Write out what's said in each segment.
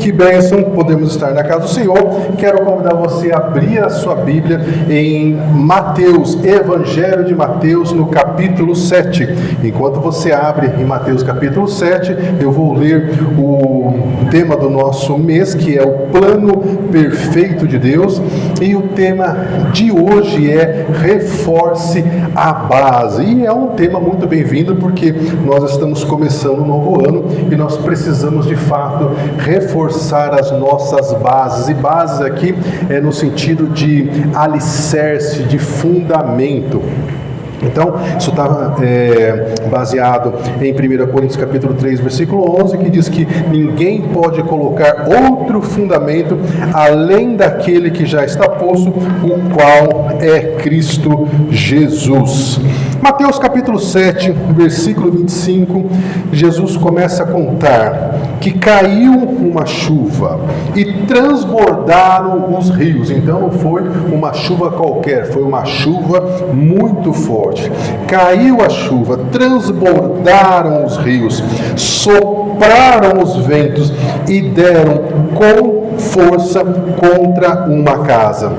Que bênção, podemos estar na casa do Senhor. Quero convidar você a abrir a sua Bíblia em Mateus, Evangelho de Mateus, no capítulo 7. Enquanto você abre em Mateus capítulo 7, eu vou ler o tema do nosso mês, que é o plano perfeito de Deus. E o tema de hoje é reforce a base. E é um tema muito bem-vindo, porque nós estamos começando um novo ano e nós precisamos de fato reforçar as nossas bases, e bases aqui é no sentido de alicerce, de fundamento. Então, isso está baseado em 1 Coríntios capítulo 3, versículo 11, que diz que ninguém pode colocar outro fundamento além daquele que já está posto, o qual é Cristo Jesus. Mateus capítulo 7, versículo 25, Jesus começa a contar que caiu uma chuva e transbordaram os rios. Então não foi uma chuva qualquer, foi uma chuva muito forte. Caiu a chuva, transbordaram os rios, sopraram os ventos e deram com força contra uma casa,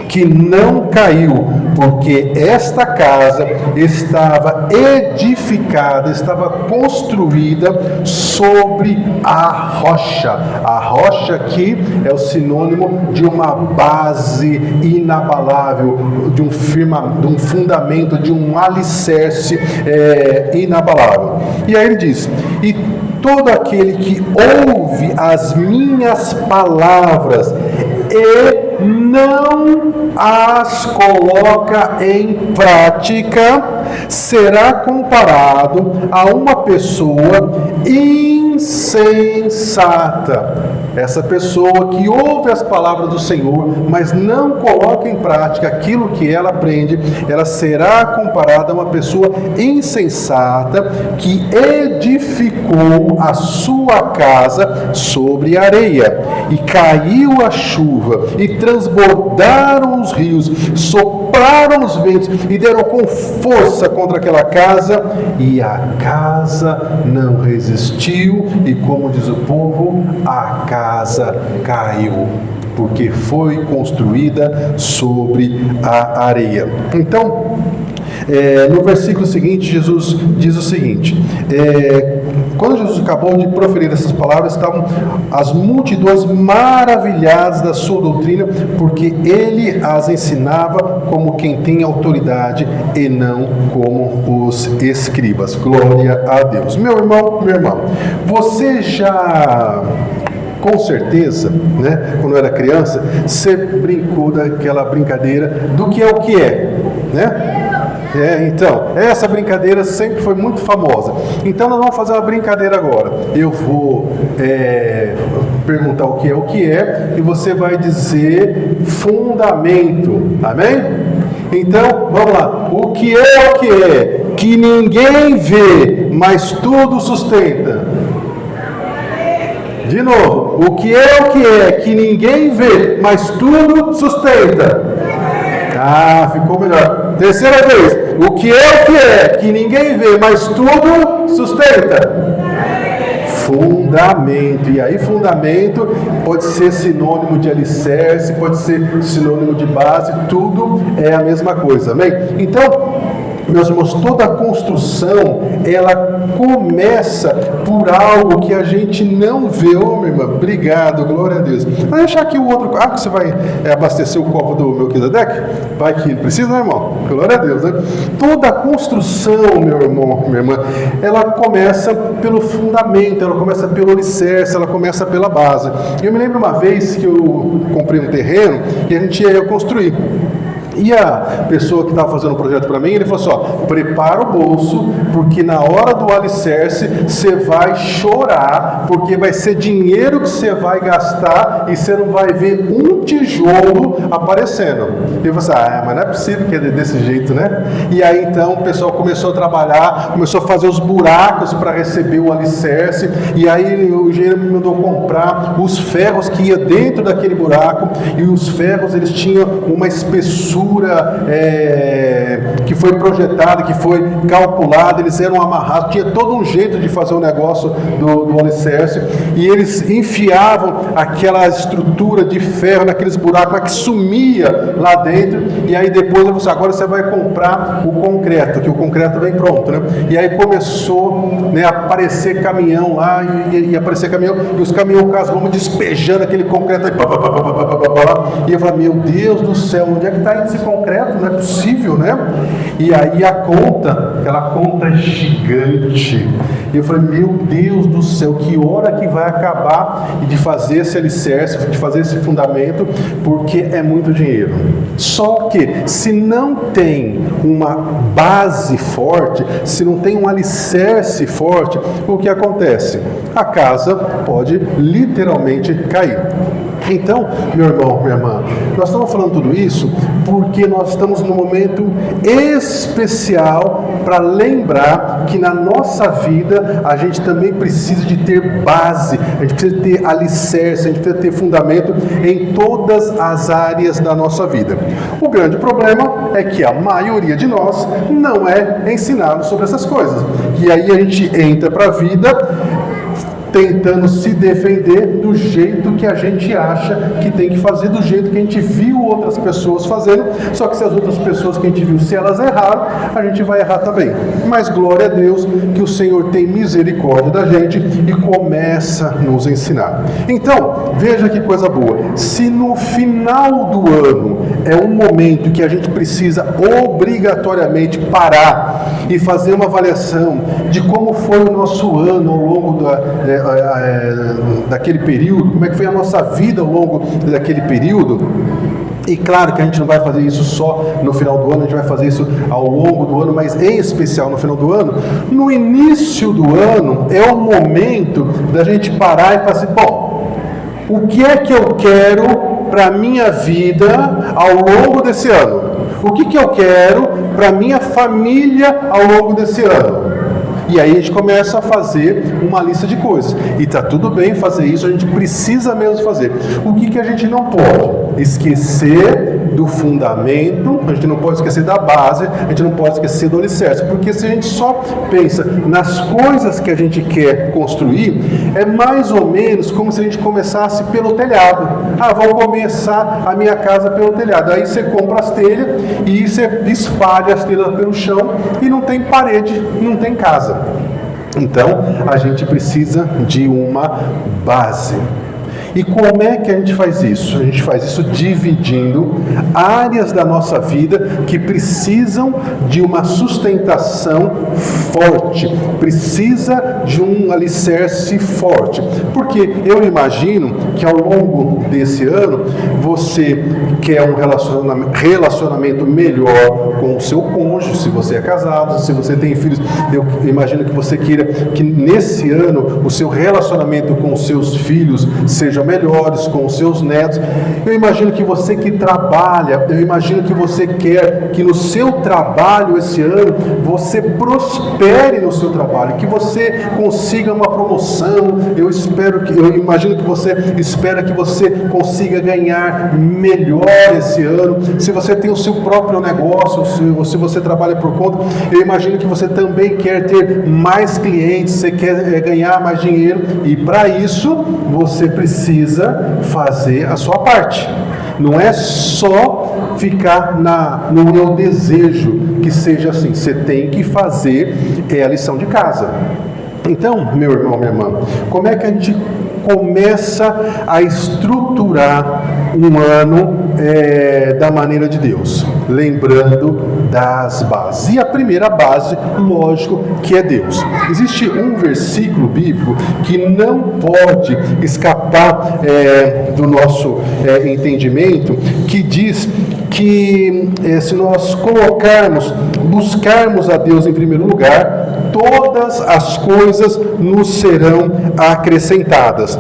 que não caiu, porque esta casa estava edificada, estava construída sobre a rocha. A rocha aqui é o sinônimo de uma base inabalável, de um fundamento, de um alicerce inabalável. E aí ele diz: e todo aquele que ouve as minhas palavras e não as coloca em prática, será comparado a uma pessoa insensata. Essa pessoa que ouve as palavras do Senhor, mas não coloca em prática aquilo que ela aprende, ela será comparada a uma pessoa insensata que edificou a sua casa sobre areia. E caiu a chuva, e transbordaram os rios, sopraram os ventos, e deram com força contra aquela casa, e a casa não resistiu, e como diz o povo, a casa caiu, porque foi construída sobre a areia. Então, no versículo seguinte, Jesus diz o seguinte: quando Jesus acabou de proferir essas palavras, estavam as multidões maravilhadas da sua doutrina, porque ele as ensinava como quem tem autoridade e não como os escribas. Glória a Deus. Meu irmão, minha irmã, você já... com certeza, né, quando era criança, você brincou daquela brincadeira do que é, né? Então, essa brincadeira sempre foi muito famosa. Então, nós vamos fazer uma brincadeira agora. Eu vou perguntar o que é, e você vai dizer fundamento. Amém? Então, vamos lá. O que é? Que ninguém vê, mas tudo sustenta. De novo, o que é? Que ninguém vê, mas tudo sustenta. Ah, ficou melhor. Terceira vez. O que é? Que ninguém vê, mas tudo sustenta. Fundamento. E aí, fundamento pode ser sinônimo de alicerce, pode ser sinônimo de base, tudo é a mesma coisa. Amém? Então, meus irmãos, toda a construção, ela começa por algo que a gente não vê. Ô, minha irmã, obrigado, glória a Deus. Vai deixar aqui o outro... que você vai abastecer o copo do Melquisedeque? Vai que precisa, né, irmão? Glória a Deus, né? Toda a construção, meu irmão, minha irmã, ela começa pelo fundamento, ela começa pelo alicerce, ela começa pela base. Eu me lembro uma vez que eu comprei um terreno e a gente ia construir. E a pessoa que estava fazendo o projeto para mim, ele falou assim: ó, prepara o bolso, porque na hora do alicerce você vai chorar, porque vai ser dinheiro que você vai gastar e você não vai ver um tijolo aparecendo. E você, mas não é possível que é desse jeito, né? E aí então o pessoal começou a trabalhar, começou a fazer os buracos para receber o alicerce, e aí o engenheiro me mandou comprar os ferros que ia dentro daquele buraco, e os ferros eles tinham uma espessura estrutura que foi projetada, que foi calculada, eles eram amarrados, tinha todo um jeito de fazer o negócio do alicerce, e eles enfiavam aquela estrutura de ferro naqueles buracos que sumia lá dentro, e aí depois eu falei, agora você vai comprar o concreto, que o concreto vem pronto, né? E aí começou, né, a aparecer caminhão lá, e aparecer caminhão, e os caminhões com as mãos despejando aquele concreto aí, e eu falei, meu Deus do céu, onde é que está esse concreto? Não é possível, né? E aí aquela conta gigante, e eu falei, meu Deus do céu, que hora que vai acabar de fazer esse alicerce, de fazer esse fundamento, porque é muito dinheiro. Só que se não tem uma base forte, se não tem um alicerce forte, o que acontece? A casa pode literalmente cair. Então, meu irmão, minha irmã, nós estamos falando tudo isso porque nós estamos num momento especial para lembrar que na nossa vida a gente também precisa de ter base, a gente precisa ter alicerce, a gente precisa ter fundamento em todas as áreas da nossa vida. O grande problema é que a maioria de nós não é ensinado sobre essas coisas. E aí a gente entra para a vida tentando se defender do jeito que a gente acha que tem que fazer, do jeito que a gente viu outras pessoas fazendo, só que se as outras pessoas que a gente viu, se elas erraram, a gente vai errar também. Mas glória a Deus que o Senhor tem misericórdia da gente e começa a nos ensinar. Então, veja que coisa boa, se no final do ano é um momento que a gente precisa obrigatoriamente parar e fazer uma avaliação de como foi o nosso ano ao longo daquele período, como é que foi a nossa vida ao longo daquele período. E claro que a gente não vai fazer isso só no final do ano, a gente vai fazer isso ao longo do ano, mas em especial no final do ano. No início do ano é o momento da gente parar e falar assim, bom, o que é que eu quero para a minha vida ao longo desse ano? O que eu quero para a minha família ao longo desse ano? E aí a gente começa a fazer uma lista de coisas. E está tudo bem fazer isso, a gente precisa mesmo fazer. O que a gente não pode? Esquecer do fundamento, a gente não pode esquecer da base, a gente não pode esquecer do alicerce. Porque se a gente só pensa nas coisas que a gente quer construir, é mais ou menos como se a gente começasse pelo telhado. Vou começar a minha casa pelo telhado. Aí você compra as telhas e você espalha as telhas pelo chão e não tem parede, não tem casa. Então, a gente precisa de uma base. E como é que a gente faz isso? A gente faz isso dividindo áreas da nossa vida que precisam de uma sustentação forte, precisa de um alicerce forte. Porque eu imagino que ao longo desse ano você quer um relacionamento melhor com o seu cônjuge, se você é casado, se você tem filhos. Eu imagino que você queira que nesse ano o seu relacionamento com os seus filhos seja melhores, com os seus netos. Eu imagino que você que trabalha, eu imagino que você quer que no seu trabalho esse ano você prospere no seu trabalho, que você consiga uma promoção. Eu imagino que você espera que você consiga ganhar melhor esse ano. Se você tem o seu próprio negócio, se você trabalha por conta, eu imagino que você também quer ter mais clientes, você quer ganhar mais dinheiro, e para isso você precisa fazer a sua parte. Não é só ficar no meu desejo que seja assim. Você tem que fazer a lição de casa. Então, meu irmão, minha irmã, como é que a gente começa a estruturar um ano da maneira de Deus? Lembrando das bases. E a primeira base, lógico, que é Deus. Existe um versículo bíblico que não pode escapar do nosso entendimento, que diz que se nós buscarmos a Deus em primeiro lugar, todas as coisas nos serão acrescentadas.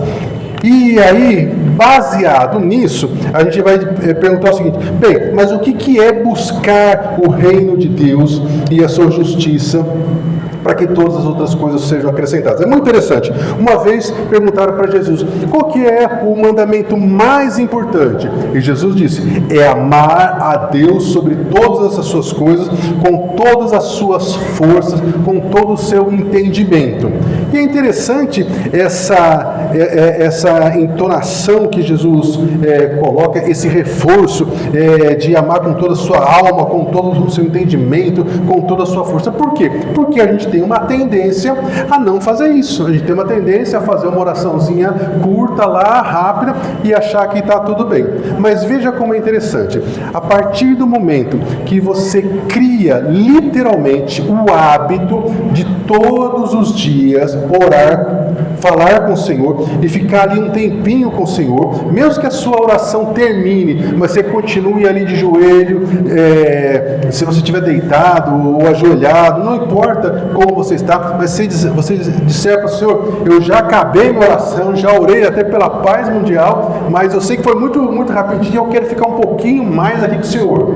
E aí, baseado nisso, a gente vai perguntar o seguinte: bem, mas o que é buscar o reino de Deus e a sua justiça para que todas as outras coisas sejam acrescentadas. É muito interessante. Uma vez perguntaram para Jesus, qual que é o mandamento mais importante? E Jesus disse, é amar a Deus sobre todas as suas coisas, com todas as suas forças, com todo o seu entendimento. E é interessante essa entonação que Jesus coloca, esse reforço de amar com toda a sua alma, com todo o seu entendimento, com toda a sua força. Por quê? Porque a gente tem uma tendência a não fazer isso. A gente tem uma tendência a fazer uma oraçãozinha curta lá, rápida, e achar que está tudo bem. Mas veja como é interessante. A partir do momento que você cria literalmente o hábito de todos os dias orar, falar com o Senhor e ficar ali um tempinho com o Senhor, mesmo que a sua oração termine, mas você continue ali de joelho, se você estiver deitado ou ajoelhado, não importa como você está, mas você disser para o Senhor, eu já acabei minha oração, já orei até pela paz mundial, mas eu sei que foi muito, muito rapidinho, eu quero ficar um pouquinho mais aqui com o Senhor.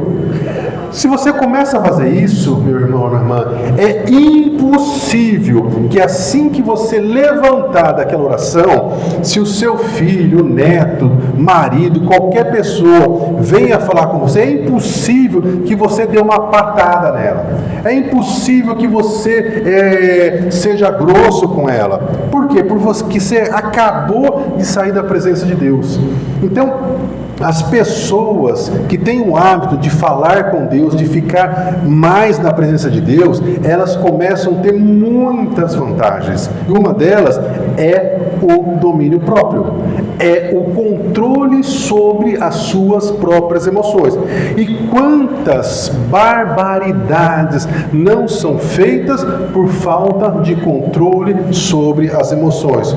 Se você começa a fazer isso, meu irmão, minha irmã, é impossível que assim que você levantar daquela oração, se o seu filho, neto, marido, qualquer pessoa venha falar com você, é impossível que você dê uma patada nela. É impossível que você seja grosso com ela. Por quê? Porque você acabou de sair da presença de Deus. Então, as pessoas que têm o hábito de falar com Deus, de ficar mais na presença de Deus, elas começam a ter muitas vantagens. E uma delas é o domínio próprio, é o controle sobre as suas próprias emoções. E quantas barbaridades não são feitas por falta de controle sobre as emoções?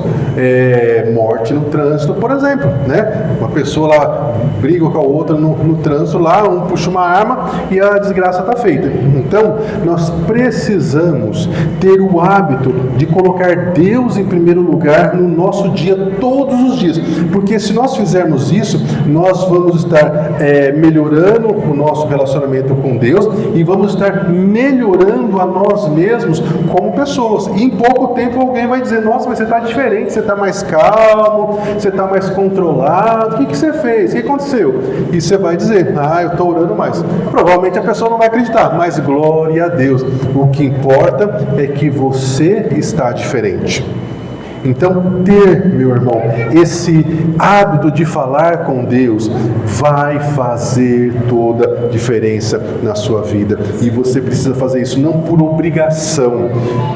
Morte no trânsito, por exemplo, né? Uma pessoa lá briga com a outra no trânsito lá, um puxa uma arma e a desgraça está feita. Então, nós precisamos ter o hábito de colocar Deus em primeiro lugar no nosso dia, todos os dias, porque se nós fizermos isso, nós vamos estar melhorando o nosso relacionamento com Deus e vamos estar melhorando a nós mesmos como pessoas. E em pouco tempo alguém vai dizer, nossa, mas você está diferente, você está mais calmo, você está mais controlado, o que você fez? O que aconteceu? E você vai dizer, eu estou orando mais. Provavelmente a pessoa não vai acreditar, mas glória a Deus. O que importa é que você está diferente. Então, meu irmão, esse hábito de falar com Deus vai fazer toda a diferença na sua vida. E você precisa fazer isso não por obrigação,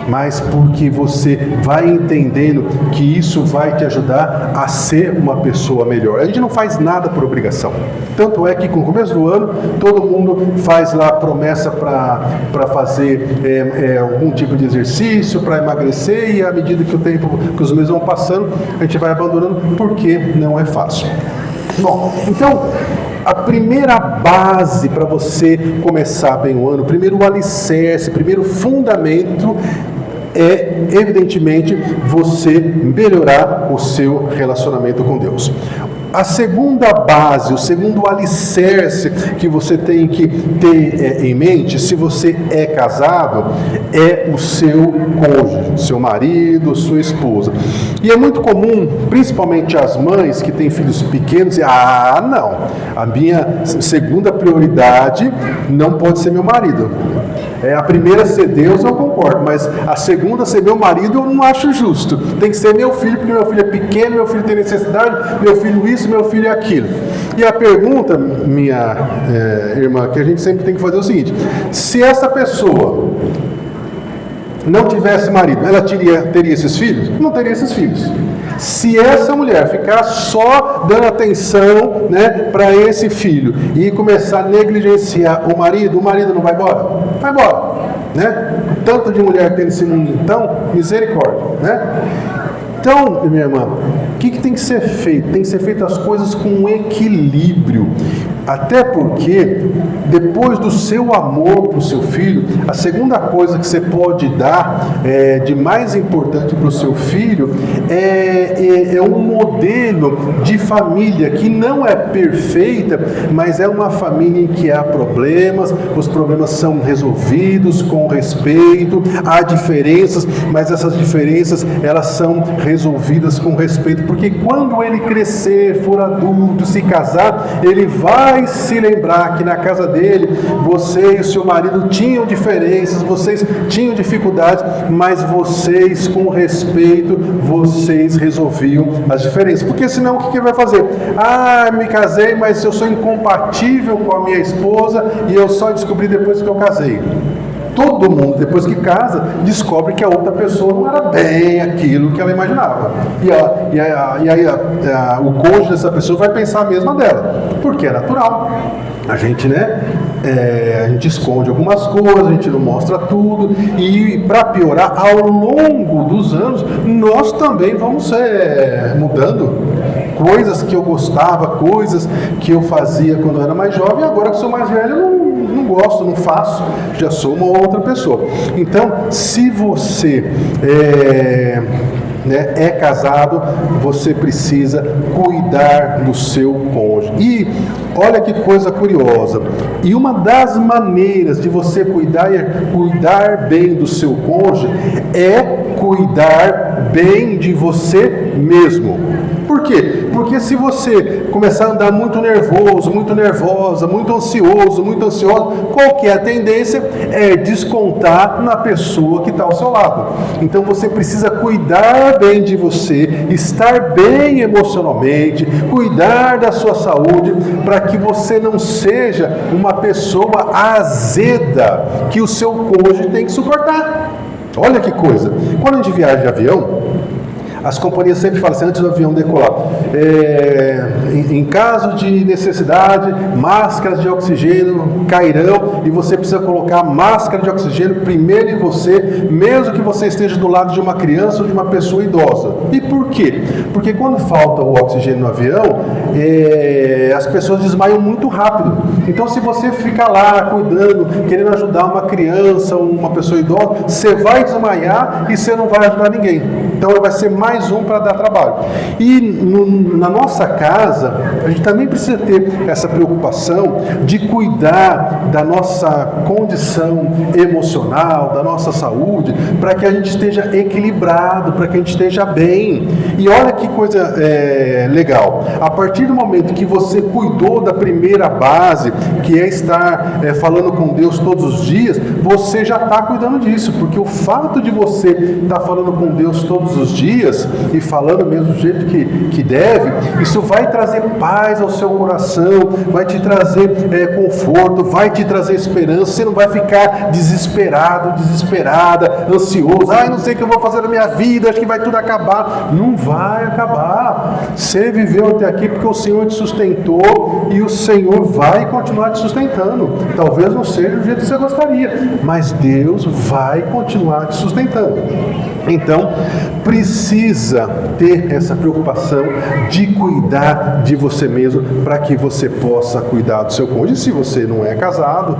mas porque você vai entendendo que isso vai te ajudar a ser uma pessoa melhor. A gente não faz nada por obrigação. Tanto é que com o começo do ano, todo mundo faz lá promessa para fazer algum tipo de exercício, para emagrecer, e à medida que que os meses vão passando, a gente vai abandonando, porque não é fácil. Bom, então, a primeira base para você começar bem o ano, primeiro o alicerce, primeiro fundamento, é, evidentemente, você melhorar o seu relacionamento com Deus. A segunda base, o segundo alicerce que você tem que ter em mente, se você é casado, é o seu cônjuge, seu marido, sua esposa. E é muito comum, principalmente as mães que têm filhos pequenos, dizer, não, a minha segunda prioridade não pode ser meu marido. A primeira ser Deus, eu concordo, mas a segunda ser meu marido, eu não acho justo. Tem que ser meu filho, porque meu filho é pequeno, meu filho tem necessidade, meu filho isso, meu filho é aquilo. E a pergunta, minha irmã, que a gente sempre tem que fazer é o seguinte: se essa pessoa não tivesse marido, ela teria esses filhos? Não teria esses filhos. Se essa mulher ficar só dando atenção, né, para esse filho e começar a negligenciar o marido não vai embora? Vai embora, né? Tanto de mulher que tem nesse mundo, então, misericórdia, né? Então, minha irmã, o que tem que ser feito? Tem que ser feito as coisas com equilíbrio. Até porque, depois do seu amor para o seu filho, a segunda coisa que você pode dar de mais importante para o seu filho é um modelo de família que não é perfeita, mas é uma família em que há problemas, os problemas são resolvidos com respeito, há diferenças, mas essas diferenças elas são resolvidas com respeito, porque quando ele crescer, for adulto, se casar, ele vai se lembrar que na casa dele, você e o seu marido tinham diferenças, vocês tinham dificuldades, mas vocês, com respeito, vocês resolviam as diferenças. Porque senão o que ele vai fazer? Ah, me casei, mas eu sou incompatível com a minha esposa e eu só descobri depois que eu casei. Todo mundo, depois que casa, descobre que a outra pessoa não era bem aquilo que ela imaginava. E aí o cônjuge dessa pessoa vai pensar a mesma dela, porque é natural. A gente, a gente esconde algumas coisas, a gente não mostra tudo, e para piorar, ao longo dos anos, nós também vamos mudando. Coisas que eu gostava, coisas que eu fazia quando eu era mais jovem, agora que sou mais velho, eu não gosto, não faço, já sou uma outra pessoa. Então, se você é casado, você precisa cuidar do seu cônjuge. E olha que coisa curiosa, e uma das maneiras de você cuidar bem do seu cônjuge é cuidar bem de você mesmo. Por quê? Porque se você começar a andar muito nervoso, muito nervosa, muito ansioso, muito ansiosa, qual que é a tendência? É descontar na pessoa que está ao seu lado. Então você precisa cuidar bem de você, estar bem emocionalmente, cuidar da sua saúde, para que você não seja uma pessoa azeda que o seu cônjuge tem que suportar. Olha que coisa! Quando a gente viaja de avião, as companhias sempre falam assim, antes do avião decolar, em caso de necessidade, máscaras de oxigênio cairão e você precisa colocar máscara de oxigênio primeiro em você, mesmo que você esteja do lado de uma criança ou de uma pessoa idosa. E por quê? Porque quando falta o oxigênio no avião, as pessoas desmaiam muito rápido. Então, se você ficar lá cuidando, querendo ajudar uma criança ou uma pessoa idosa, você vai desmaiar e você não vai ajudar ninguém. Então, vai ser mais um para dar trabalho. E na nossa casa, a gente também precisa ter essa preocupação de cuidar da nossa condição emocional, da nossa saúde, para que a gente esteja equilibrado, para que a gente esteja bem. E olha que coisa legal. A partir do momento que você cuidou da primeira base, que é estar falando com Deus todos os dias, você já está cuidando disso, porque o fato de você estar falando com Deus todos os dias e falando mesmo do jeito que deve, isso vai trazer paz ao seu coração, vai te trazer conforto, vai te trazer esperança. Você não vai ficar desesperado, desesperada, ansioso. Não sei o que eu vou fazer na minha vida, acho que vai tudo acabar. Não vai acabar. Você viveu até aqui porque o Senhor te sustentou e o Senhor vai continuar te sustentando. Talvez não seja do jeito que você gostaria, mas Deus vai continuar te sustentando. Então, precisa ter essa preocupação de cuidar de você mesmo para que você possa cuidar do seu cônjuge. Se você não é casada,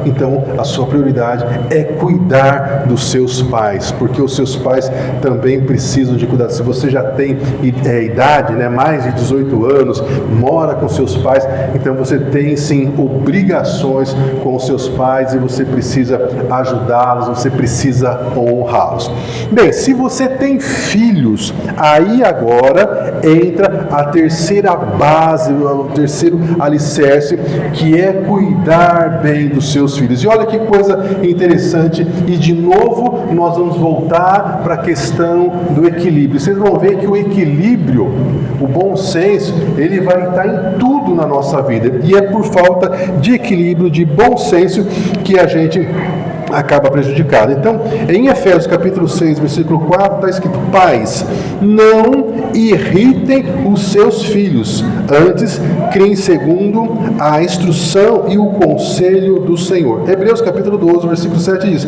então a sua prioridade é cuidar dos seus pais, porque os seus pais também precisam de cuidado. Se você já tem idade, mais de 18 anos, mora com seus pais, então você tem sim obrigações com os seus pais e você precisa ajudá-los, você precisa honrá-los. Bem, se você tem filhos, aí agora entra a terceira base, o terceiro alicerce, que é cuidar bem dos seus filhos. E olha que coisa interessante, e de novo nós vamos voltar para a questão do equilíbrio. Vocês vão ver que o equilíbrio, o bom senso, ele vai estar em tudo na nossa vida, e é por falta de equilíbrio, de bom senso, que a gente acaba prejudicado. Então, em Efésios capítulo 6, versículo 4, está escrito: pais, não irritem os seus filhos, antes criem segundo a instrução e o conselho do Senhor. Hebreus capítulo 12, versículo 7 diz: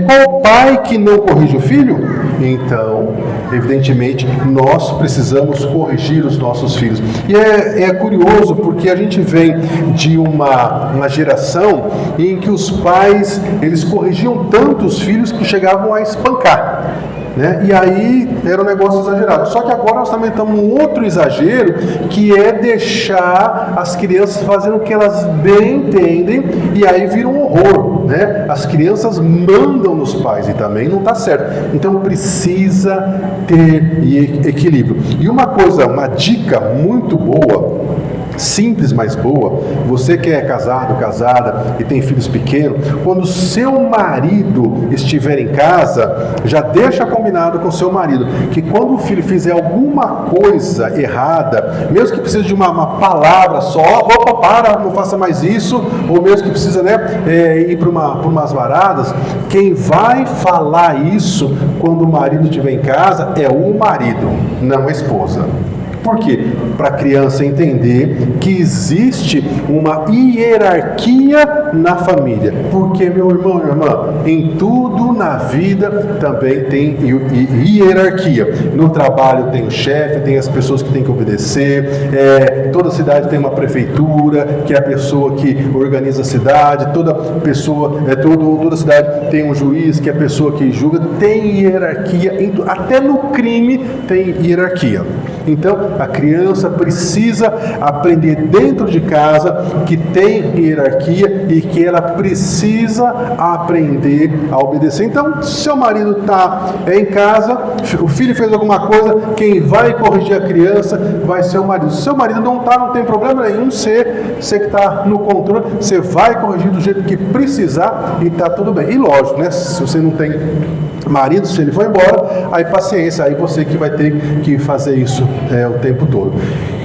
qual pai que não corrige o filho? Então evidentemente, nós precisamos corrigir os nossos filhos. E é curioso porque a gente vem de uma geração em que os pais, eles corrigiam tanto os filhos que chegavam a espancar. Né? E aí era um negócio exagerado. Só que agora nós também estamos num outro exagero, que é deixar as crianças fazendo o que elas bem entendem, e aí vira um horror, né? As crianças mandam nos pais e também não está certo. Então precisa ter equilíbrio. E uma dica muito boa, simples, mas boa, você que é casado, casada e tem filhos pequenos, quando seu marido estiver em casa, já deixa combinado com seu marido, que quando o filho fizer alguma coisa errada, mesmo que precise de uma palavra só, opa, para, não faça mais isso, ou mesmo que precisa, ir para umas varadas, quem vai falar isso quando o marido estiver em casa é o marido, não a esposa. Por quê? Para a criança entender que existe uma hierarquia na família. Porque, meu irmão e irmã, em tudo na vida também tem hierarquia. No trabalho tem o chefe, tem as pessoas que têm que obedecer, toda cidade tem uma prefeitura, que é a pessoa que organiza a cidade, toda cidade tem um juiz, que é a pessoa que julga, tem hierarquia, até no crime tem hierarquia. Então, a criança precisa aprender dentro de casa que tem hierarquia e que ela precisa aprender a obedecer. Então, se seu marido está em casa, o filho fez alguma coisa, quem vai corrigir a criança vai ser o marido. Se seu marido não está, não tem problema nenhum, você que está no controle, você vai corrigir do jeito que precisar e está tudo bem. E lógico, né? Se você não tem marido, se ele for embora, aí paciência, aí você que vai ter que fazer isso o tempo todo.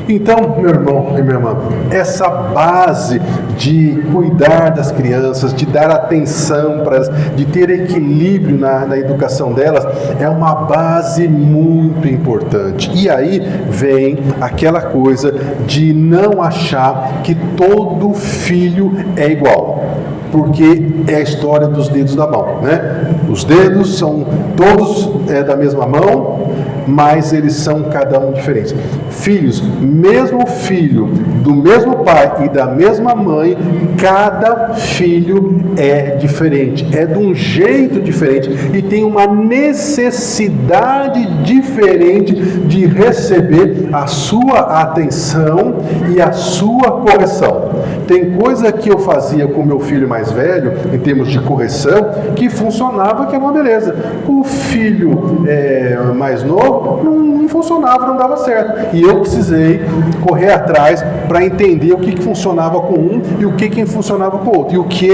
Então, meu irmão e minha irmã, essa base de cuidar das crianças, de dar atenção para elas, de ter equilíbrio na educação delas, é uma base muito importante. E aí vem aquela coisa de não achar que todo filho é igual. Porque é a história dos dedos da mão, né? Os dedos são todos da mesma mão, mas eles são cada um diferentes. Filhos, mesmo filho do mesmo pai e da mesma mãe, cada filho é diferente, é de um jeito diferente e tem uma necessidade diferente de receber a sua atenção e a sua correção. Tem coisa que eu fazia com meu filho mais velho, em termos de correção, que funcionava, que era uma beleza. Com o filho mais novo, não funcionava, não dava certo. E eu precisei correr atrás para entender o que funcionava com um e o que funcionava com o outro. E o que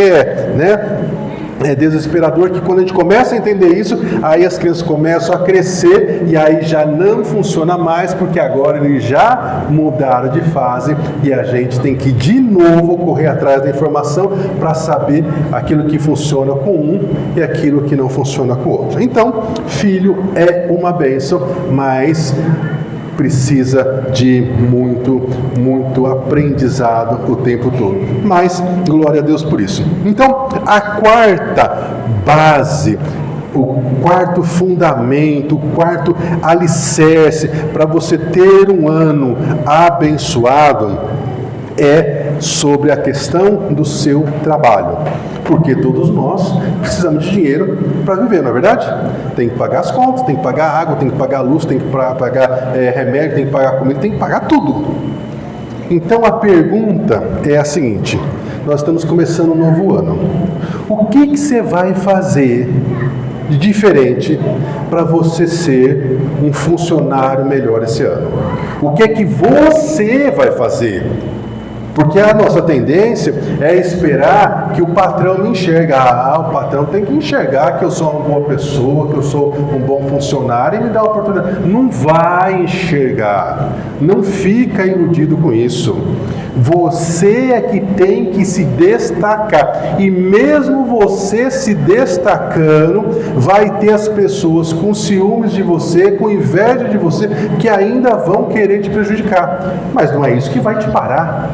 é desesperador, que quando a gente começa a entender isso, aí as crianças começam a crescer e aí já não funciona mais, porque agora eles já mudaram de fase e a gente tem que de novo correr atrás da informação para saber aquilo que funciona com um e aquilo que não funciona com o outro. Então, filho é uma bênção, mas precisa de muito aprendizado o tempo todo. Mas, glória a Deus por isso. Então, a quarta base, o quarto fundamento, o quarto alicerce para você ter um ano abençoado é sobre a questão do seu trabalho. Porque todos nós precisamos de dinheiro para viver, não é verdade? Tem que pagar as contas, tem que pagar água, tem que pagar luz, tem que pagar remédio, tem que pagar comida, tem que pagar tudo. Então a pergunta é a seguinte: nós estamos começando um novo ano. O que você vai fazer de diferente para você ser um funcionário melhor esse ano? O que é que você vai fazer? Porque a nossa tendência é esperar que o patrão me enxergue. O patrão tem que enxergar que eu sou uma boa pessoa, que eu sou um bom funcionário e me dá a oportunidade. Não vai enxergar. Não fica iludido com isso. Você é que tem que se destacar. E mesmo você se destacando, vai ter as pessoas com ciúmes de você, com inveja de você, que ainda vão querer te prejudicar. Mas não é isso que vai te parar.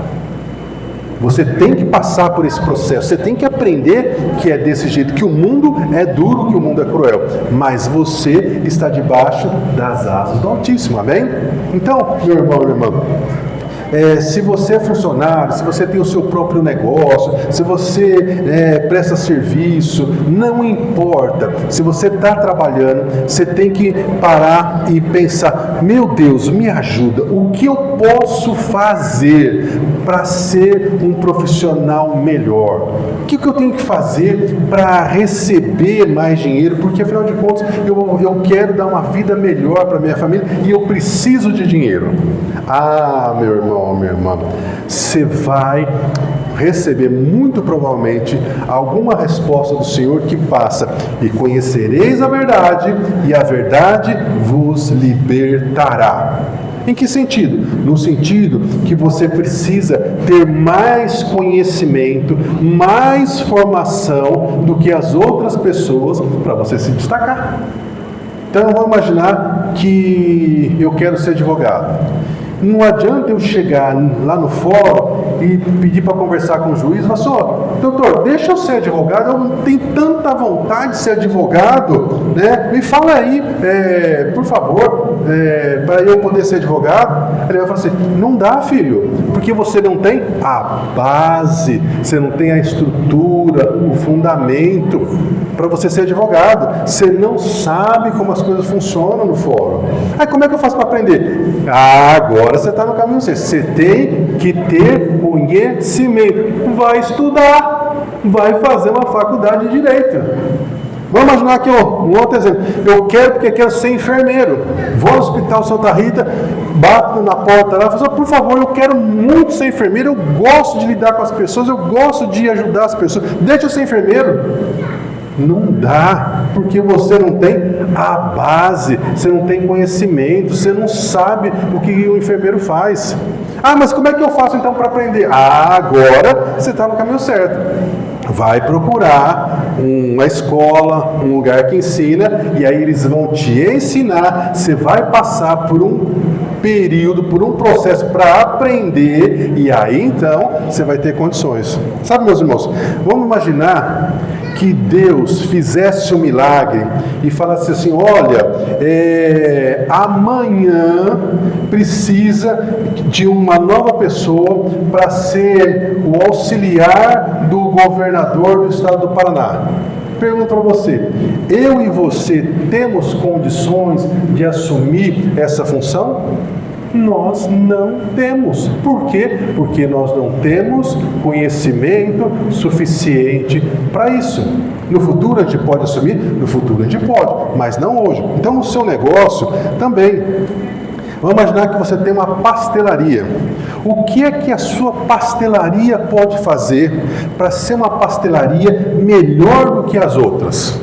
Você tem que passar por esse processo, você tem que aprender que é desse jeito, que o mundo é duro, que o mundo é cruel, mas você está debaixo das asas do Altíssimo, amém? Então, meu irmão, minha irmã, se você é funcionário, se você tem o seu próprio negócio, se você presta serviço, não importa. Se você está trabalhando, você tem que parar e pensar: meu Deus, me ajuda. O que eu posso fazer para ser um profissional melhor? O que eu tenho que fazer para receber mais dinheiro? Porque afinal de contas eu quero dar uma vida melhor para minha família e eu preciso de dinheiro. Ah, meu irmão, minha irmã, você vai receber muito provavelmente alguma resposta do Senhor que passa: e conhecereis a verdade, e a verdade vos libertará. Em que sentido? No sentido que você precisa ter mais conhecimento, mais formação do que as outras pessoas para você se destacar. Então, vamos imaginar que eu quero ser advogado. Não adianta eu chegar lá no fórum e pedir para conversar com o juiz e falar assim: doutor, deixa eu ser advogado, eu não tenho tanta vontade de ser advogado, né? Me fala aí, por favor, para eu poder ser advogado. Ele vai falar assim: não dá, filho, porque você não tem a base, você não tem a estrutura, o fundamento para você ser advogado. Você não sabe como as coisas funcionam no fórum. Aí como é que eu faço para aprender? Agora você está no caminho certo. Você tem que ter conhecimento. Vai estudar, vai fazer uma faculdade de Direito. Vamos imaginar aqui um outro exemplo. Eu quero porque quero ser enfermeiro. Vou ao Hospital Santa Rita, bato na porta lá e falo: por favor, eu quero muito ser enfermeiro. Eu gosto de lidar com as pessoas, eu gosto de ajudar as pessoas. Deixa eu ser enfermeiro. Não dá, porque você não tem a base, você não tem conhecimento, você não sabe o que o enfermeiro faz. Ah, mas como é que eu faço então para aprender? Agora você está no caminho certo. Vai procurar uma escola, um lugar que ensina, e aí eles vão te ensinar. Você vai passar por um período, por um processo para aprender, e aí então você vai ter condições. Sabe, meus irmãos, vamos imaginar que Deus fizesse um milagre e falasse assim: olha, amanhã precisa de uma nova pessoa para ser o auxiliar do governador do estado do Paraná. Pergunto para você: eu e você temos condições de assumir essa função? Nós não temos. Por quê? Porque nós não temos conhecimento suficiente para isso. No futuro a gente pode assumir? No futuro a gente pode, mas não hoje. Então no seu negócio também. Vamos imaginar que você tem uma pastelaria. O que é que a sua pastelaria pode fazer para ser uma pastelaria melhor do que as outras?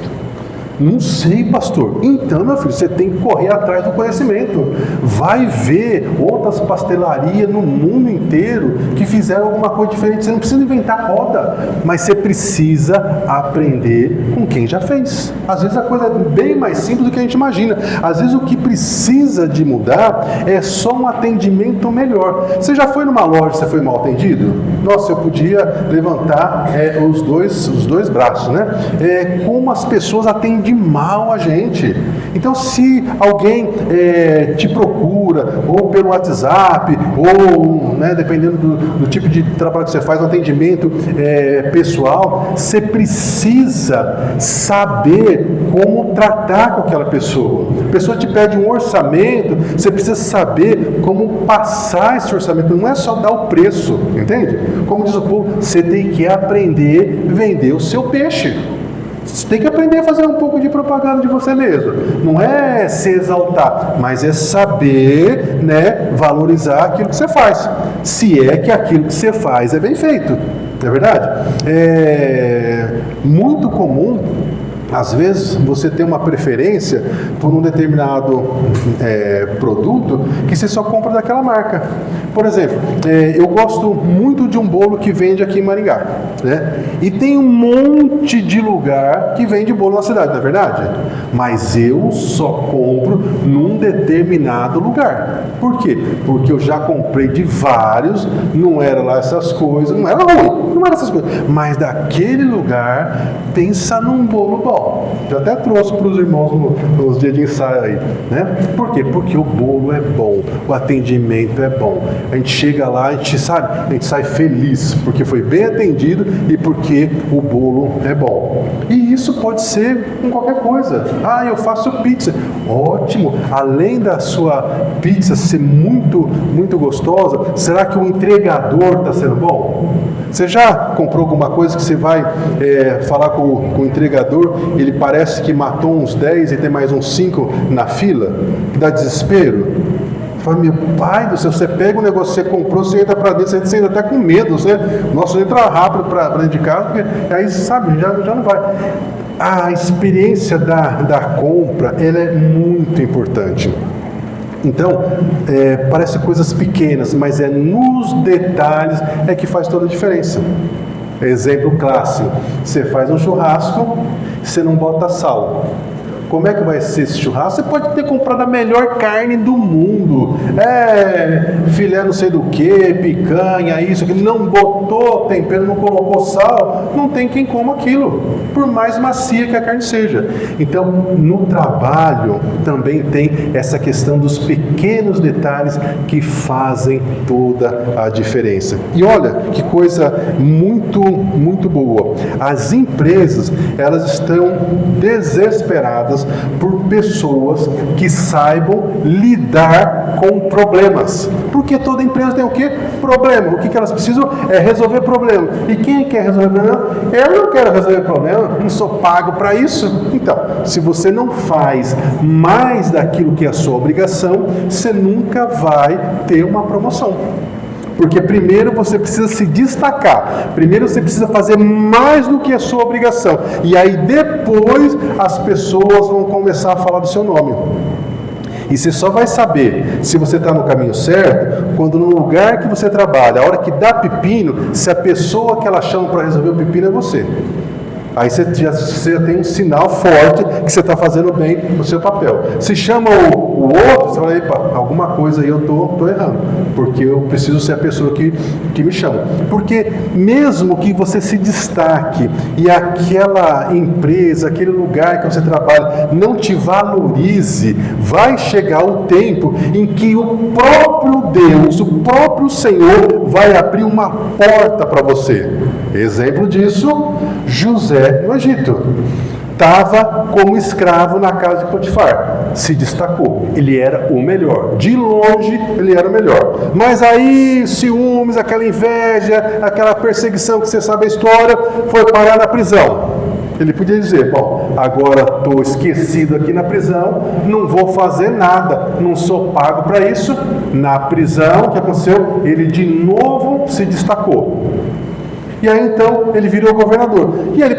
Não sei, pastor. Então, meu filho, você tem que correr atrás do conhecimento. Vai ver outras pastelarias no mundo inteiro que fizeram alguma coisa diferente. Você não precisa inventar roda, mas você precisa aprender com quem já fez. Às vezes a coisa é bem mais simples do que a gente imagina. Às vezes o que precisa de mudar é só um atendimento melhor. Você já foi numa loja e você foi mal atendido? Nossa, eu podia levantar os dois braços, né? Como as pessoas atendem mal a gente. Então, se alguém te procura, ou pelo WhatsApp, ou dependendo do tipo de trabalho que você faz, um atendimento pessoal, você precisa saber como tratar com aquela pessoa. A pessoa te pede um orçamento, você precisa saber como passar esse orçamento. Não é só dar o preço, entende? Como diz o povo, você tem que aprender a vender o seu peixe. Você tem que aprender a fazer um pouco de propaganda de você mesmo. Não é se exaltar, mas é saber, valorizar aquilo que você faz. Se é que aquilo que você faz é bem feito. Não é verdade? É muito comum, às vezes, você ter uma preferência por um determinado produto que você só compra daquela marca. Por exemplo, eu gosto muito de um bolo que vende aqui em Maringá, né? E tem um monte de lugar que vende bolo na cidade, não é verdade? Mas eu só compro num determinado lugar. Por quê? Porque eu já comprei de vários, não era lá essas coisas, não era ruim, não era essas coisas. Mas daquele lugar, pensa num bolo bom. Já até trouxe para os irmãos nos dias de ensaio aí, né? Por quê? Porque o bolo é bom, o atendimento é bom. A gente chega lá, a gente sai feliz, porque foi bem atendido e porque o bolo é bom. E isso pode ser com qualquer coisa. Ah, eu faço pizza. Ótimo! Além da sua pizza ser muito, muito gostosa, será que o entregador está sendo bom? Você já comprou alguma coisa que você vai falar com o entregador, ele parece que matou uns 10 e tem mais uns 5 na fila? Que dá desespero? Fala, meu pai do céu, você pega o negócio que você comprou, você entra para dentro, você ainda está com medo, nossa, entra rápido para dentro de casa, porque aí, sabe, já não vai. A experiência da compra, ela é muito importante. Então, parece coisas pequenas, mas é nos detalhes que faz toda a diferença. Exemplo clássico, você faz um churrasco, você não bota sal. Como é que vai ser esse churrasco? Você pode ter comprado a melhor carne do mundo, filé não sei do que, picanha, isso, aquilo, não botou tempero, não colocou sal, não tem quem coma aquilo, por mais macia que a carne seja. Então, no trabalho também tem essa questão dos pequenos detalhes que fazem toda a diferença. E olha que coisa muito, muito boa. As empresas, elas estão desesperadas por pessoas que saibam lidar com problemas. Porque toda empresa tem o quê? Problema. O que elas precisam é resolver problema. E quem quer resolver problema? Eu não quero resolver problema, não sou pago para isso. Então, se você não faz mais daquilo que é a sua obrigação, você nunca vai ter uma promoção. Porque primeiro você precisa se destacar, primeiro você precisa fazer mais do que a sua obrigação, e aí depois as pessoas vão começar a falar do seu nome. E você só vai saber se você está no caminho certo quando no lugar que você trabalha, a hora que dá pepino, se a pessoa que ela chama para resolver o pepino é você. Aí você já tem um sinal forte que você está fazendo bem o seu papel. Se chama o outro, você fala, epa, alguma coisa aí eu estou errando, porque eu preciso ser a pessoa que me chama. Porque mesmo que você se destaque e aquela empresa, aquele lugar que você trabalha não te valorize, vai chegar o tempo em que o próprio Deus, o próprio Senhor vai abrir uma porta para você. Exemplo disso, José no Egito. Estava como escravo na casa de Potifar. Se destacou. Ele era o melhor. De longe, ele era o melhor. Mas aí, ciúmes, aquela inveja, aquela perseguição que você sabe a história, foi parar na prisão. Ele podia dizer, bom, agora estou esquecido aqui na prisão, não vou fazer nada, não sou pago para isso. Na prisão, o que aconteceu? Ele de novo se destacou. E aí então ele virou governador. E ele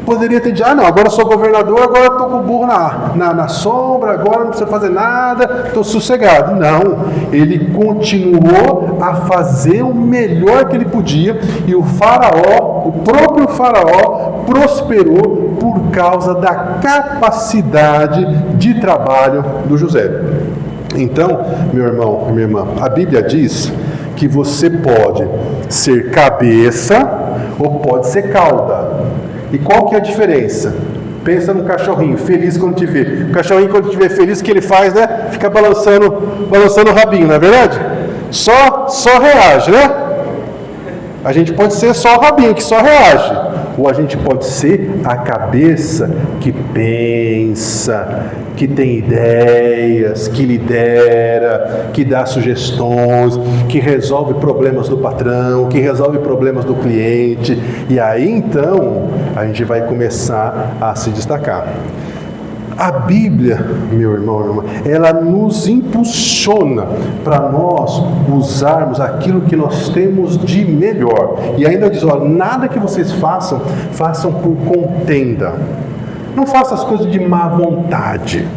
poderia ter dito, não, agora eu sou governador, agora estou com o burro na sombra, agora não preciso fazer nada, estou sossegado. Não, ele continuou a fazer o melhor que ele podia, e o próprio faraó, prosperou por causa da capacidade de trabalho do José. Então, meu irmão e minha irmã, a Bíblia diz que você pode ser cabeça ou pode ser cauda. E qual que é a diferença? Pensa no cachorrinho, feliz quando te vê. O cachorrinho, quando te vê feliz, o que ele faz, né? Fica balançando o rabinho, não é verdade? Só reage, né? A gente pode ser só o rabinho, que só reage. Ou a gente pode ser a cabeça que pensa, que tem ideias, que lidera, que dá sugestões, que resolve problemas do patrão, que resolve problemas do cliente. E aí então a gente vai começar a se destacar. A Bíblia, meu irmão, minha irmã, ela nos impulsiona para nós usarmos aquilo que nós temos de melhor. E ainda diz, nada que vocês façam por contenda. Não faça as coisas de má vontade.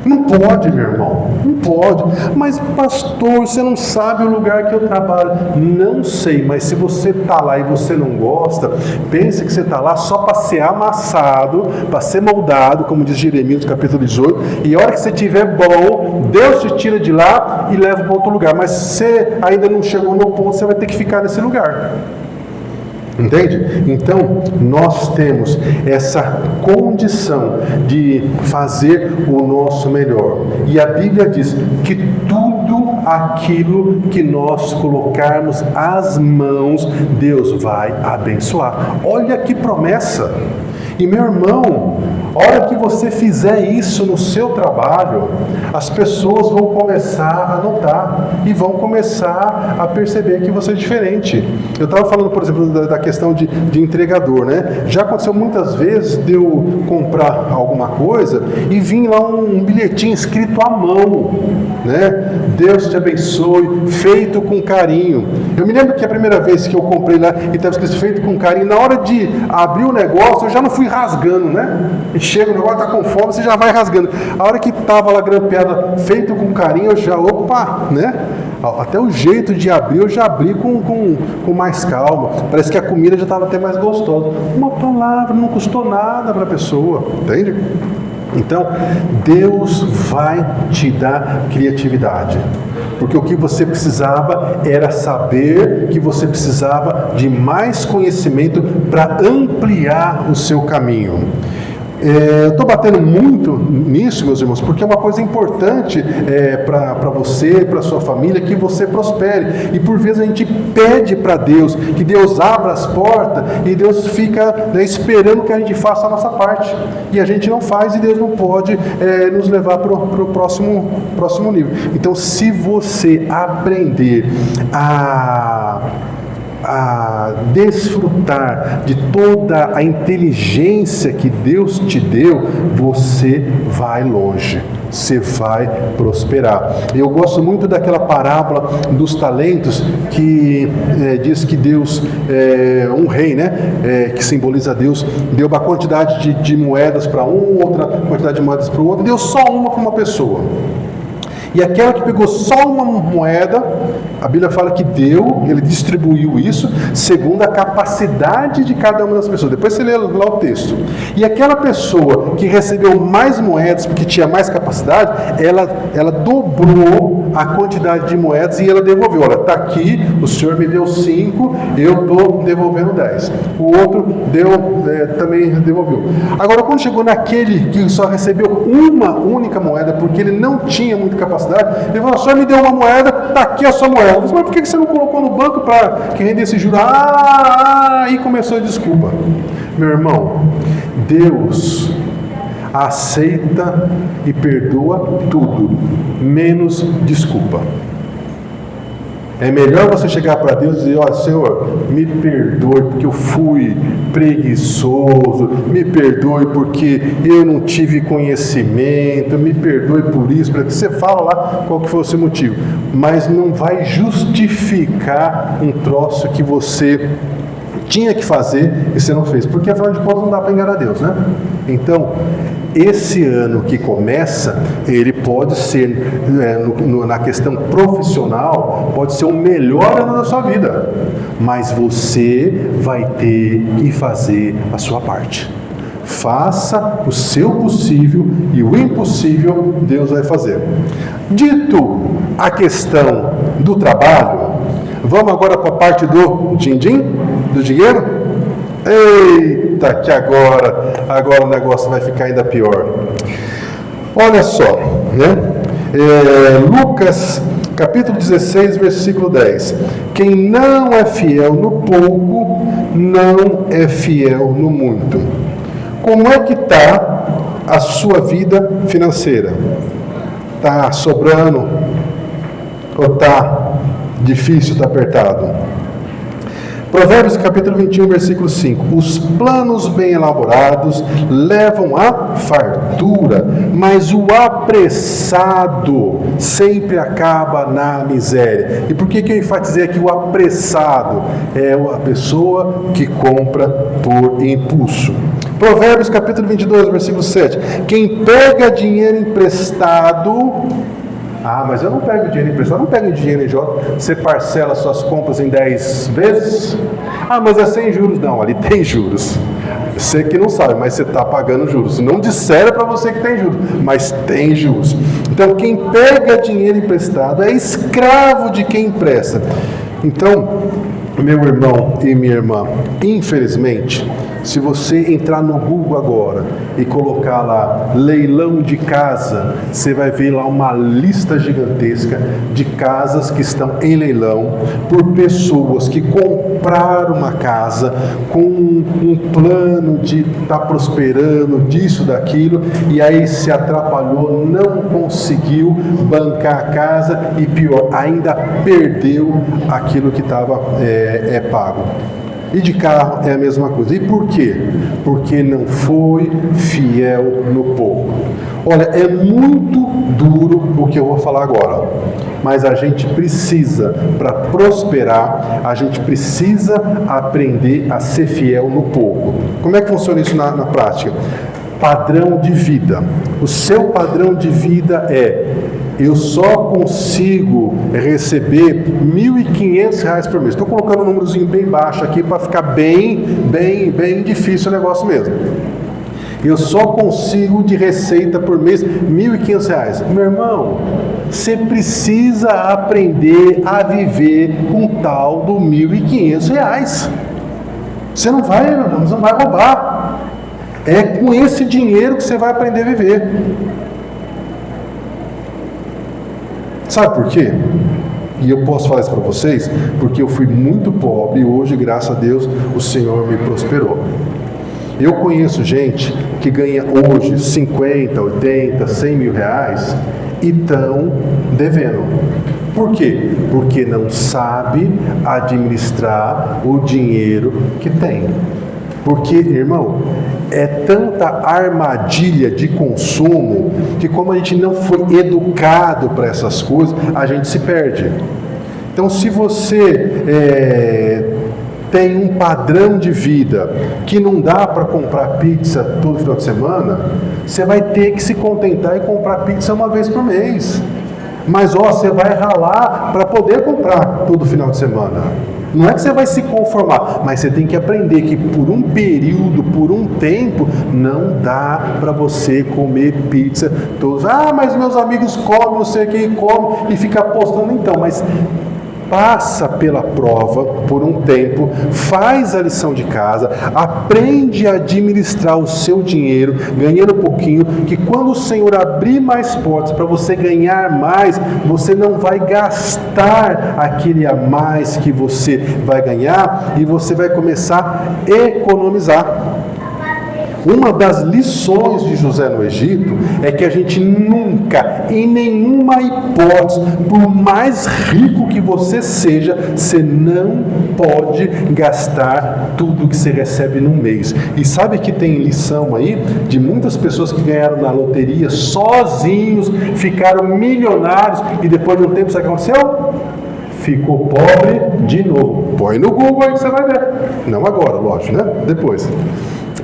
Não pode, meu irmão, não pode. Mas pastor, você não sabe o lugar que eu trabalho. Não sei, mas se você está lá e você não gosta, pense que você está lá só para ser amassado, para ser moldado, como diz Jeremias no capítulo 18, e a hora que você estiver bom, Deus te tira de lá e leva para outro lugar. Mas se você ainda não chegou no ponto, você vai ter que ficar nesse lugar. Entende? Então, nós temos essa condição de fazer o nosso melhor. E a Bíblia diz que tudo aquilo que nós colocarmos as mãos, Deus vai abençoar. Olha que promessa! E meu irmão, a hora que você fizer isso no seu trabalho, as pessoas vão começar a notar e vão começar a perceber que você é diferente. Eu estava falando, por exemplo, da questão de entregador, né? Já aconteceu muitas vezes de eu comprar alguma coisa e vir lá um bilhetinho escrito à mão, né? Deus te abençoe, feito com carinho. Eu me lembro que a primeira vez que eu comprei lá e estava escrito feito com carinho, na hora de abrir o negócio, eu já não fui rasgando, né? E chega o negócio, está com fome, você já vai rasgando. A hora que estava lá grampeada, feito com carinho, eu já, opa, né? Até o jeito de abrir, eu já abri com mais calma. Parece que a comida já estava até mais gostosa. Uma palavra, não custou nada para a pessoa, entende? Então, Deus vai te dar criatividade. Porque o que você precisava era saber que você precisava de mais conhecimento para ampliar o seu caminho. Eu estou batendo muito nisso, meus irmãos, porque é uma coisa importante para você, para sua família, que você prospere. E por vezes a gente pede para Deus, que Deus abra as portas, e Deus fica esperando que a gente faça a nossa parte. E a gente não faz, e Deus não pode nos levar para o próximo nível. Então, se você aprender a desfrutar de toda a inteligência que Deus te deu, você vai longe, você vai prosperar. Eu gosto muito daquela parábola dos talentos que diz que Deus, um rei, né, que simboliza Deus, deu uma quantidade de moedas para um, outra quantidade de moedas para o outro, deu só uma para uma pessoa. E aquela que pegou só uma moeda, a Bíblia fala que ele distribuiu isso segundo a capacidade de cada uma das pessoas. Depois você lê lá o texto. E aquela pessoa que recebeu mais moedas, porque tinha mais capacidade, ela dobrou a quantidade de moedas e ela devolveu. Olha, está aqui, o Senhor me deu 5, eu estou devolvendo 10. O outro também devolveu. Agora, quando chegou naquele que só recebeu uma única moeda, porque ele não tinha muita capacidade, ele falou: o Senhor me deu uma moeda, está aqui a sua moeda. Mas por que você não colocou no banco para que rendesse juros? Aí começou a desculpa. Meu irmão, Deus aceita e perdoa tudo, menos desculpa. É melhor você chegar para Deus e dizer: ó, Senhor, me perdoe porque eu fui preguiçoso, me perdoe porque eu não tive conhecimento, me perdoe por isso, para que você fala lá qual que foi o seu motivo, mas não vai justificar um troço que você tinha que fazer e você não fez, porque afinal de contas não dá para enganar Deus, né? Então, esse ano que começa, ele pode ser, na questão profissional, pode ser o melhor ano da sua vida, mas você vai ter que fazer a sua parte. Faça o seu possível e o impossível Deus vai fazer. Dito a questão do trabalho, vamos agora para a parte do din-din, do dinheiro? Eita, que agora o negócio vai ficar ainda pior. Olha só, né? Lucas, capítulo 16, versículo 10. Quem não é fiel no pouco, não é fiel no muito. Como é que está a sua vida financeira? Está sobrando? Ou está difícil, está apertado? Provérbios capítulo 21, versículo 5. Os planos bem elaborados levam à fartura, mas o apressado sempre acaba na miséria. E por que eu enfatizei aqui o apressado? É a pessoa que compra por impulso. Provérbios capítulo 22, versículo 7. Quem pega dinheiro emprestado... mas eu não pego dinheiro emprestado, não pego dinheiro em J. Você parcela suas compras em 10 vezes? Mas é sem juros. Não, ali tem juros. Você que não sabe, mas você está pagando juros. Não disseram para você que tem juros, mas tem juros. Então, quem pega dinheiro emprestado é escravo de quem empresta. Então, meu irmão e minha irmã, infelizmente, se você entrar no Google agora e colocar lá leilão de casa, você vai ver lá uma lista gigantesca de casas que estão em leilão por pessoas que compraram uma casa com um plano de estar prosperando, disso, daquilo, e aí se atrapalhou, não conseguiu bancar a casa e pior, ainda perdeu aquilo que estava pago. E de carro é a mesma coisa. E por quê? Porque não foi fiel no pouco. Olha, é muito duro o que eu vou falar agora. Mas a gente precisa, para prosperar, a gente precisa aprender a ser fiel no pouco. Como é que funciona isso na prática? Padrão de vida. O seu padrão de vida eu só consigo receber R$ 1.500 por mês. Estou colocando um númerozinho bem baixo aqui para ficar bem difícil o negócio mesmo. Eu só consigo de receita por mês R$ 1.500. Meu irmão, você precisa aprender a viver com tal do R$ 1.500. Você não vai roubar. É com esse dinheiro que você vai aprender a viver. Sabe por quê? E eu posso falar isso para vocês, porque eu fui muito pobre e hoje, graças a Deus, o Senhor me prosperou. Eu conheço gente que ganha hoje 50, 80, 100 mil reais e estão devendo. Por quê? Porque não sabe administrar o dinheiro que tem. Porque, irmão, é tanta armadilha de consumo que, como a gente não foi educado para essas coisas, a gente se perde. Então, se você tem um padrão de vida que não dá para comprar pizza todo final de semana, você vai ter que se contentar e comprar pizza uma vez por mês. Mas, você vai ralar para poder comprar todo final de semana. Não é que você vai se conformar, mas você tem que aprender que por um período, por um tempo, não dá para você comer pizza todos. Mas meus amigos comem, não sei quem come, e fica postando então. Mas passa pela prova por um tempo, faz a lição de casa, aprende a administrar o seu dinheiro, ganhando um pouquinho, que quando o Senhor abrir mais portas para você ganhar mais, você não vai gastar aquele a mais que você vai ganhar e você vai começar a economizar. Uma das lições de José no Egito é que a gente nunca, em nenhuma hipótese, por mais rico que você seja, você não pode gastar tudo que você recebe num mês. E sabe que tem lição aí de muitas pessoas que ganharam na loteria sozinhos, ficaram milionários e depois de um tempo, sabe o que aconteceu? Ficou pobre de novo. Põe no Google aí que você vai ver. Não agora, lógico, né? Depois.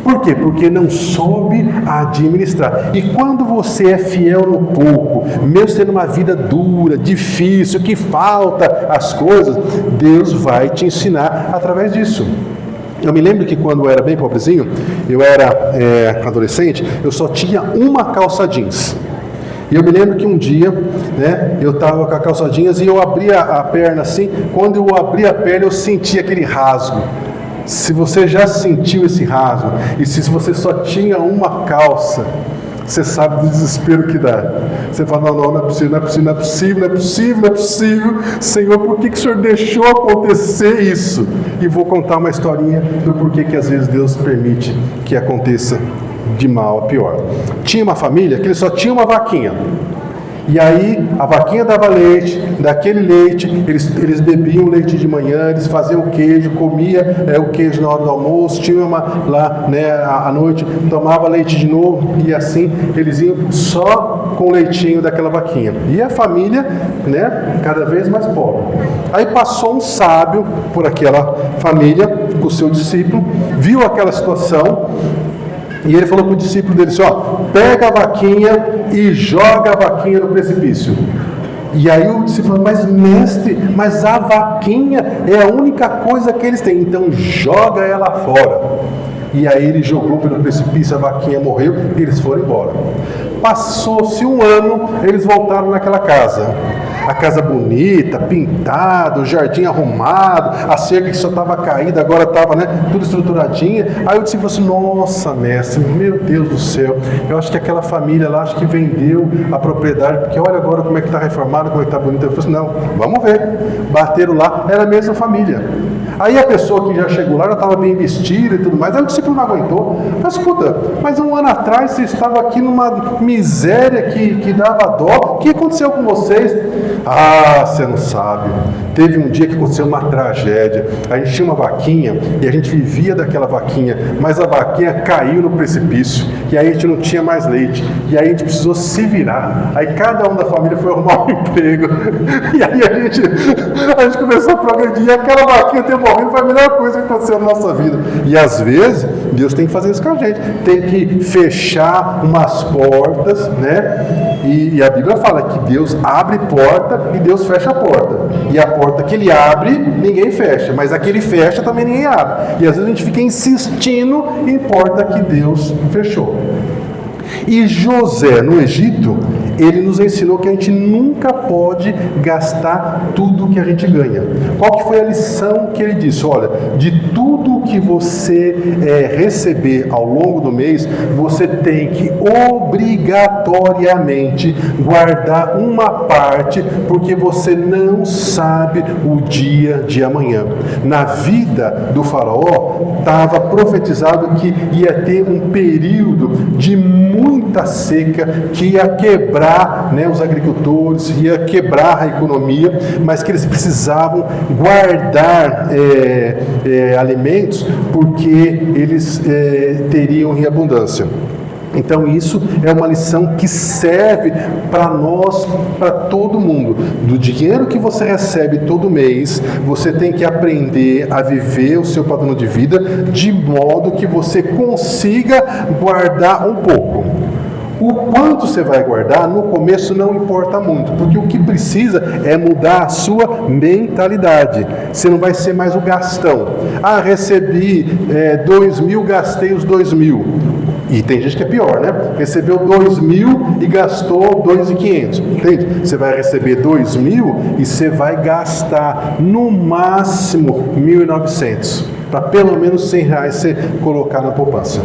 Por quê? Porque não soube administrar. E quando você é fiel no pouco, mesmo tendo uma vida dura, difícil, que falta as coisas, Deus vai te ensinar através disso. Eu me lembro que quando eu era bem pobrezinho, eu era adolescente, eu só tinha uma calça jeans. E eu me lembro que um dia, eu estava com a calça jeans e eu abria a perna assim. Quando eu abria a perna, eu sentia aquele rasgo. Se você já sentiu esse rasgo, e se você só tinha uma calça, você sabe do desespero que dá. Você fala, não é possível. Senhor, por que o Senhor deixou acontecer isso? E vou contar uma historinha do porquê que às vezes Deus permite que aconteça de mal a pior. Tinha uma família que ele só tinha uma vaquinha. E aí a vaquinha dava leite, daquele leite eles bebiam leite de manhã, eles faziam o queijo, comia o queijo na hora do almoço, tinha uma lá à noite, tomava leite de novo e assim eles iam só com o leitinho daquela vaquinha. E a família, cada vez mais pobre. Aí passou um sábio por aquela família com o seu discípulo, viu aquela situação E ele falou para o discípulo dele assim, pega a vaquinha e joga a vaquinha no precipício. E aí o discípulo falou, mas mestre, mas a vaquinha é a única coisa que eles têm, então joga ela fora. E aí ele jogou pelo precipício, a vaquinha morreu e eles foram embora. Passou-se um ano, eles voltaram naquela casa. A casa bonita, pintada, o jardim arrumado, a cerca que só estava caída, agora estava tudo estruturadinha. Aí o discípulo falou assim, nossa mestre, meu Deus do céu, eu acho que aquela família lá, acho que vendeu a propriedade, porque olha agora como é que está reformado, como é que está bonita. Eu falei assim, não, vamos ver. Bateram lá, era a mesma família. Aí a pessoa que já chegou lá já estava bem vestida e tudo mais, aí o discípulo não aguentou. Mas escuta, mas um ano atrás você estava aqui numa miséria que dava dó, o que aconteceu com vocês? Ah, você não sabe. Teve um dia que aconteceu uma tragédia. A gente tinha uma vaquinha e a gente vivia daquela vaquinha, mas a vaquinha caiu no precipício e aí a gente não tinha mais leite. E aí a gente precisou se virar. Aí cada um da família foi arrumar um emprego. E aí a gente começou a progredir. E aquela vaquinha ter morrido foi a melhor coisa que aconteceu na nossa vida. E às vezes, Deus tem que fazer isso com a gente. Tem que fechar umas portas, E a Bíblia fala que Deus abre porta e Deus fecha a porta. E a porta que Ele abre, ninguém fecha. Mas a que Ele fecha, também ninguém abre. E às vezes a gente fica insistindo em porta que Deus fechou. E José, no Egito, ele nos ensinou que a gente nunca pode gastar tudo que a gente ganha. Qual que foi a lição que ele disse? Olha, de tudo que você receber ao longo do mês, você tem que obrigatoriamente guardar uma parte, porque você não sabe o dia de amanhã. Na vida do faraó, estava profetizado que ia ter um período de muita seca, que ia quebrar os agricultores, ia quebrar a economia, mas que eles precisavam guardar alimentos, porque eles teriam em abundância. Então isso é uma lição que serve para nós, para todo mundo. Do dinheiro que você recebe todo mês, você tem que aprender a viver o seu padrão de vida de modo que você consiga guardar um pouco. O quanto você vai guardar, no começo não importa muito, porque o que precisa é mudar a sua mentalidade. Você não vai ser mais o gastão. Ah, recebi 2.000, gastei os 2.000. E tem gente que é pior, Recebeu 2.000 e gastou 2.500. Entende? Você vai receber 2.000 e você vai gastar no máximo 1.900. Para pelo menos R$100 você colocar na poupança.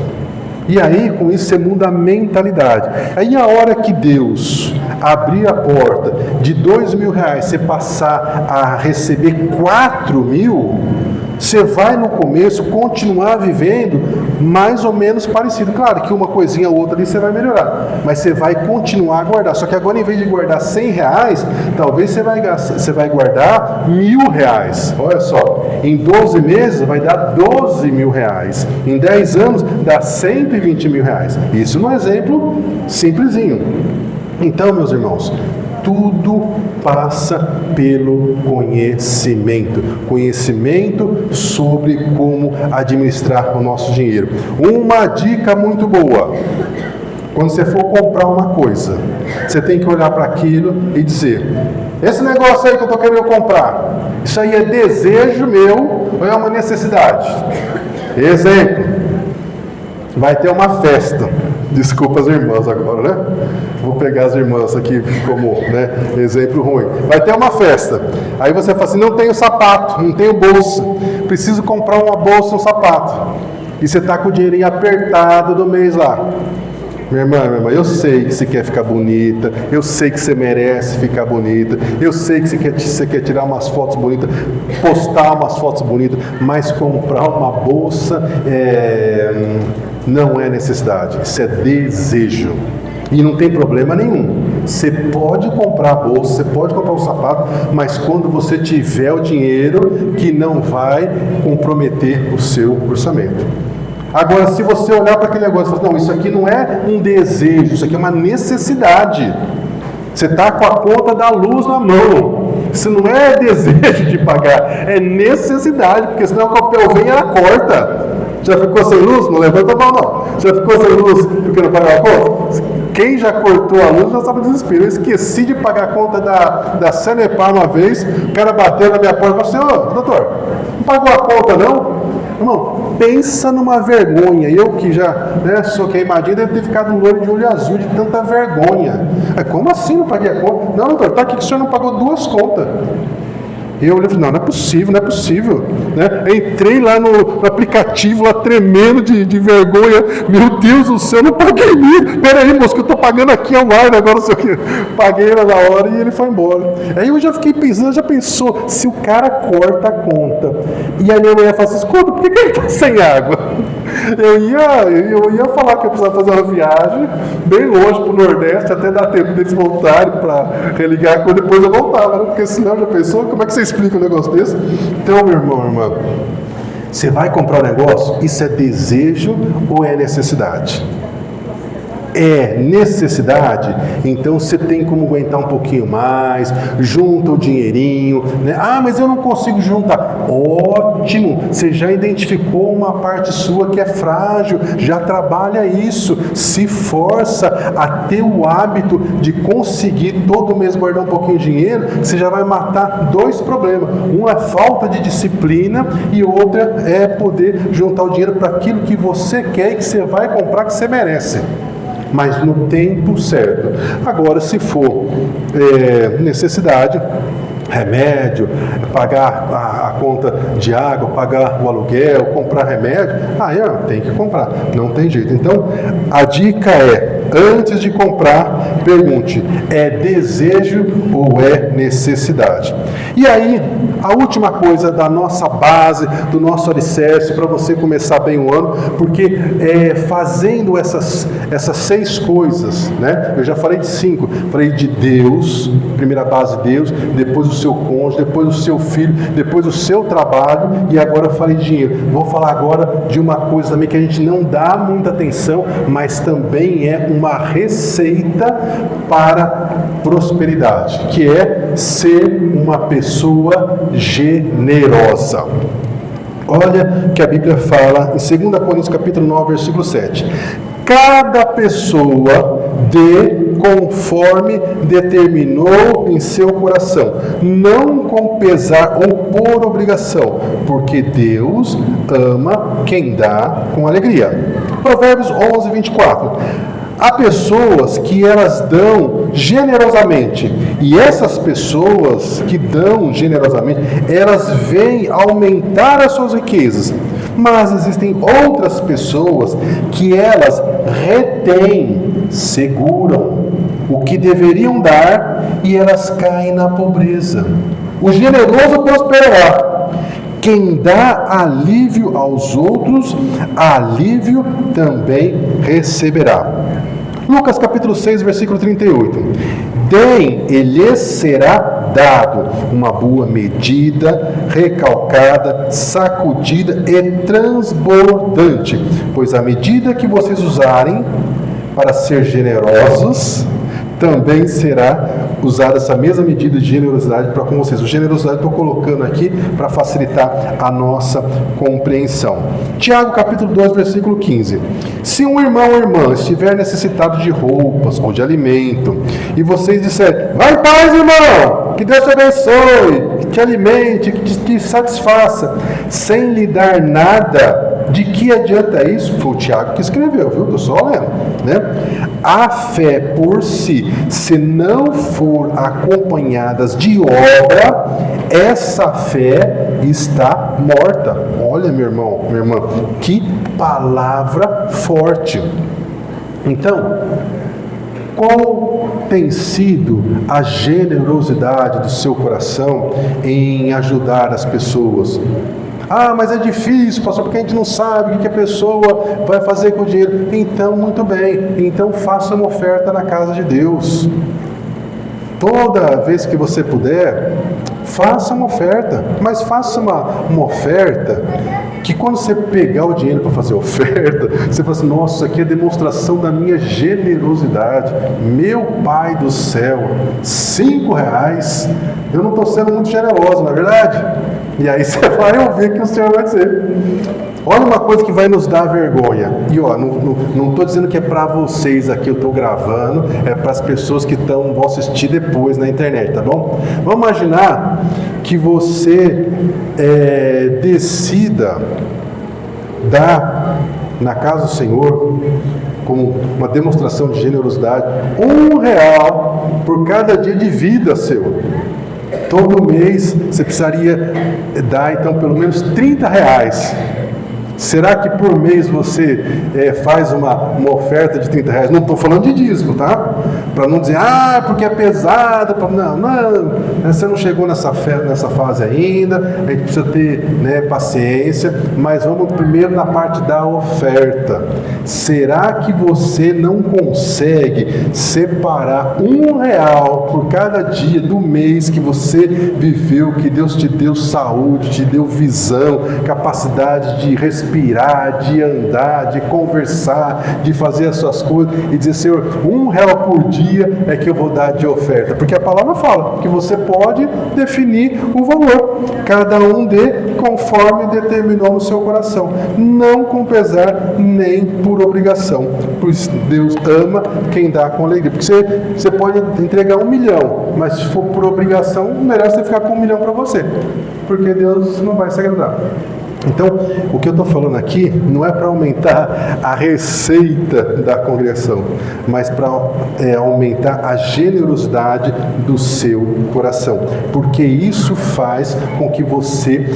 E aí, com isso, você muda a mentalidade. Aí, a hora que Deus abrir a porta de R$2.000, você passar a receber 4.000, você vai no começo continuar vivendo mais ou menos parecido. Claro que uma coisinha ou outra ali você vai melhorar, mas você vai continuar a guardar. Só que agora, em vez de guardar R$100, talvez você vai guardar R$1.000. Olha só, em 12 meses vai dar R$12.000. Em 10 anos dá R$120.000. Isso num exemplo simplesinho. Então, meus irmãos, tudo passa pelo conhecimento. Conhecimento sobre como administrar o nosso dinheiro. Uma dica muito boa: quando você for comprar uma coisa, você tem que olhar para aquilo e dizer: esse negócio aí que eu estou querendo comprar, isso aí é desejo meu ou é uma necessidade? Exemplo: vai ter uma festa. Desculpa as irmãs agora, Vou pegar as irmãs aqui como exemplo ruim. Vai ter uma festa. Aí você fala assim: não tenho sapato, não tenho bolsa. Preciso comprar uma bolsa, um sapato. E você está com o dinheirinho apertado do mês lá. Minha irmã, eu sei que você quer ficar bonita, eu sei que você merece ficar bonita, eu sei que você quer tirar umas fotos bonitas, postar umas fotos bonitas, mas comprar uma bolsa não é necessidade, isso é desejo. E não tem problema nenhum. Você pode comprar a bolsa, você pode comprar um sapato, mas quando você tiver o dinheiro que não vai comprometer o seu orçamento. Agora, se você olhar para aquele negócio e falar: não, isso aqui não é um desejo, isso aqui é uma necessidade. Você está com a conta da luz na mão. Isso não é desejo de pagar, é necessidade, porque senão o papel vem e ela corta. Já ficou sem luz? Não levanta a mão, não. Já ficou sem luz porque não pagou a conta? Quem já cortou a luz já sabe o desespero. Eu esqueci de pagar a conta da Sanepar uma vez, o cara bateu na minha porta e falou assim, ô, doutor, não pagou a conta não? Irmão, pensa numa vergonha. Eu que já sou queimadinho, deve ter ficado loiro de olho azul de tanta vergonha. Como assim não paguei a conta? Não, doutor, tá aqui que o senhor não pagou 2 contas. Eu olhei e falei, não é possível, não é possível. Entrei lá no aplicativo, lá tremendo de vergonha. Meu Deus do céu, eu não paguei mesmo. Peraí, moço, que eu tô pagando aqui online agora, não sei o que. Paguei na hora e ele foi embora. Aí eu já fiquei pensando, já pensou, se o cara corta a conta e a minha mulher fala assim, escuta, por que ele tá sem água? Eu ia falar que eu precisava fazer uma viagem bem longe pro Nordeste, até dar tempo deles voltarem para religar, quando depois eu voltava, né? Porque senão já pensou, como é que você explica um negócio desse? Então, meu irmão, irmã, você vai comprar um negócio, isso é desejo ou é necessidade? É necessidade, então você tem como aguentar um pouquinho mais, junta o dinheirinho, Ah, mas eu não consigo juntar. Ótimo, você já identificou uma parte sua que é frágil, já trabalha isso, se força a ter o hábito de conseguir todo mês guardar um pouquinho de dinheiro, você já vai matar 2 problemas. Um é falta de disciplina e outra é poder juntar o dinheiro para aquilo que você quer e que você vai comprar, que você merece. Mas no tempo certo. Agora, se for necessidade, remédio, pagar a conta de água, pagar o aluguel, comprar remédio, tem que comprar, não tem jeito. Então, a dica é, antes de comprar, pergunte, é desejo ou é necessidade? E aí, a última coisa da nossa base, do nosso alicerce, para você começar bem o ano, porque fazendo essas 6 coisas, eu já falei de 5, falei de Deus, primeira base Deus, depois o seu cônjuge, depois o seu filho, depois o seu trabalho, e agora eu falei de dinheiro. Vou falar agora de uma coisa também que a gente não dá muita atenção, mas também é uma receita para prosperidade, que é ser uma pessoa generosa. Olha que a Bíblia fala em 2 Coríntios capítulo 9, versículo 7. Cada pessoa dê conforme determinou em seu coração, não com pesar ou por obrigação, porque Deus ama quem dá com alegria. Provérbios 11, 24. Há pessoas que elas dão generosamente, e essas pessoas que dão generosamente, elas vêm aumentar as suas riquezas. Mas existem outras pessoas que elas retêm, seguram o que deveriam dar e elas caem na pobreza. O generoso prosperará. Quem dá alívio aos outros, alívio também receberá. Lucas capítulo 6, versículo 38. Deem, e lhes será dado uma boa medida, recalcada, sacudida e transbordante, pois a medida que vocês usarem para ser generosos, também será usada essa mesma medida de generosidade para com vocês. O generosidade estou colocando aqui para facilitar a nossa compreensão. Tiago capítulo 2, versículo 15. Se um irmão ou irmã estiver necessitado de roupas ou de alimento, e vocês disserem, vai em paz, irmão, que Deus te abençoe, que te alimente, que te satisfaça, sem lhe dar nada, de que adianta isso? Foi o Tiago que escreveu, viu? Estou só lendo, A fé por si, se não for acompanhada de obra, essa fé está morta. Olha, meu irmão, minha irmã, que palavra forte. Então, qual tem sido a generosidade do seu coração em ajudar as pessoas? Mas é difícil, pastor, porque a gente não sabe o que a pessoa vai fazer com o dinheiro. Então, muito bem. Então, faça uma oferta na casa de Deus. Toda vez que você puder, faça uma oferta. Mas faça uma oferta que quando você pegar o dinheiro para fazer a oferta, você fala assim, nossa, isso aqui é demonstração da minha generosidade. Meu Pai do céu, R$5, eu não estou sendo muito generoso, não é verdade? E aí você vai ouvir o que o Senhor vai dizer. Olha uma coisa que vai nos dar vergonha. E ó, não estou dizendo que é para vocês aqui, eu estou gravando, é para as pessoas que vão assistir depois na internet, tá bom? Vamos imaginar que você decida dar na casa do Senhor, como uma demonstração de generosidade, R$1 por cada dia de vida seu. Todo mês você precisaria dar então pelo menos R$30. Será que por mês você faz uma oferta de R$30? Não estou falando de dízimo, tá? Para não dizer, porque é pesada. Não, você não chegou nessa fase ainda, a gente precisa ter paciência, mas vamos primeiro na parte da oferta. Será que você não consegue separar R$1 por cada dia do mês que você viveu, que Deus te deu saúde, te deu visão, capacidade de respirar, de andar, de conversar, de fazer as suas coisas e dizer, Senhor, R$1 por dia é que eu vou dar de oferta? Porque a palavra fala que você pode definir o valor, cada um dê conforme determinou no seu coração, não com pesar nem por obrigação, pois Deus ama quem dá com alegria. Porque você pode entregar R$1 milhão, mas se for por obrigação, merece ficar com R$1 milhão para você, porque Deus não vai se agradar. Então, o que eu estou falando aqui não é para aumentar a receita da congregação, mas para aumentar a generosidade do seu coração, porque isso faz com que você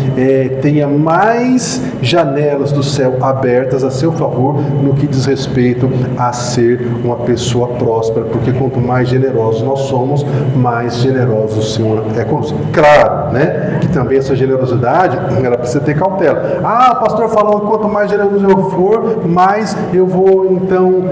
tenha mais janelas do céu abertas a seu favor no que diz respeito a ser uma pessoa próspera, porque quanto mais generosos nós somos, mais generoso o Senhor é conosco. Claro, né, que também essa generosidade, ela precisa ter cautela. O pastor falou que quanto mais generoso eu for, mais eu vou então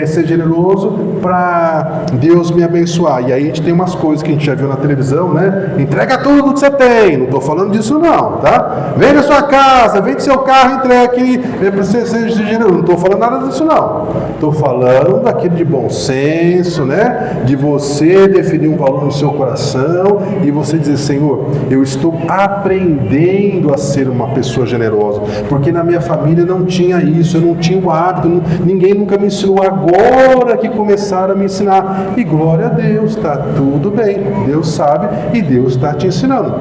ser generoso para Deus me abençoar. E aí a gente tem umas coisas que a gente já viu na televisão, né? Entrega tudo que você tem. Não estou falando disso não, tá? Vende a sua casa, vende seu carro, entrega aqui para você ser generoso. Não estou falando nada disso não. Estou falando daquilo de bom senso, né? De você definir um valor no seu coração e você dizer, Senhor, eu estou aprendendo a ser uma pessoa generosa, porque na minha família não tinha isso, eu não tinha o hábito, ninguém nunca me ensinou, agora que começaram a me ensinar, e glória a Deus, está tudo bem, Deus sabe e Deus está te ensinando.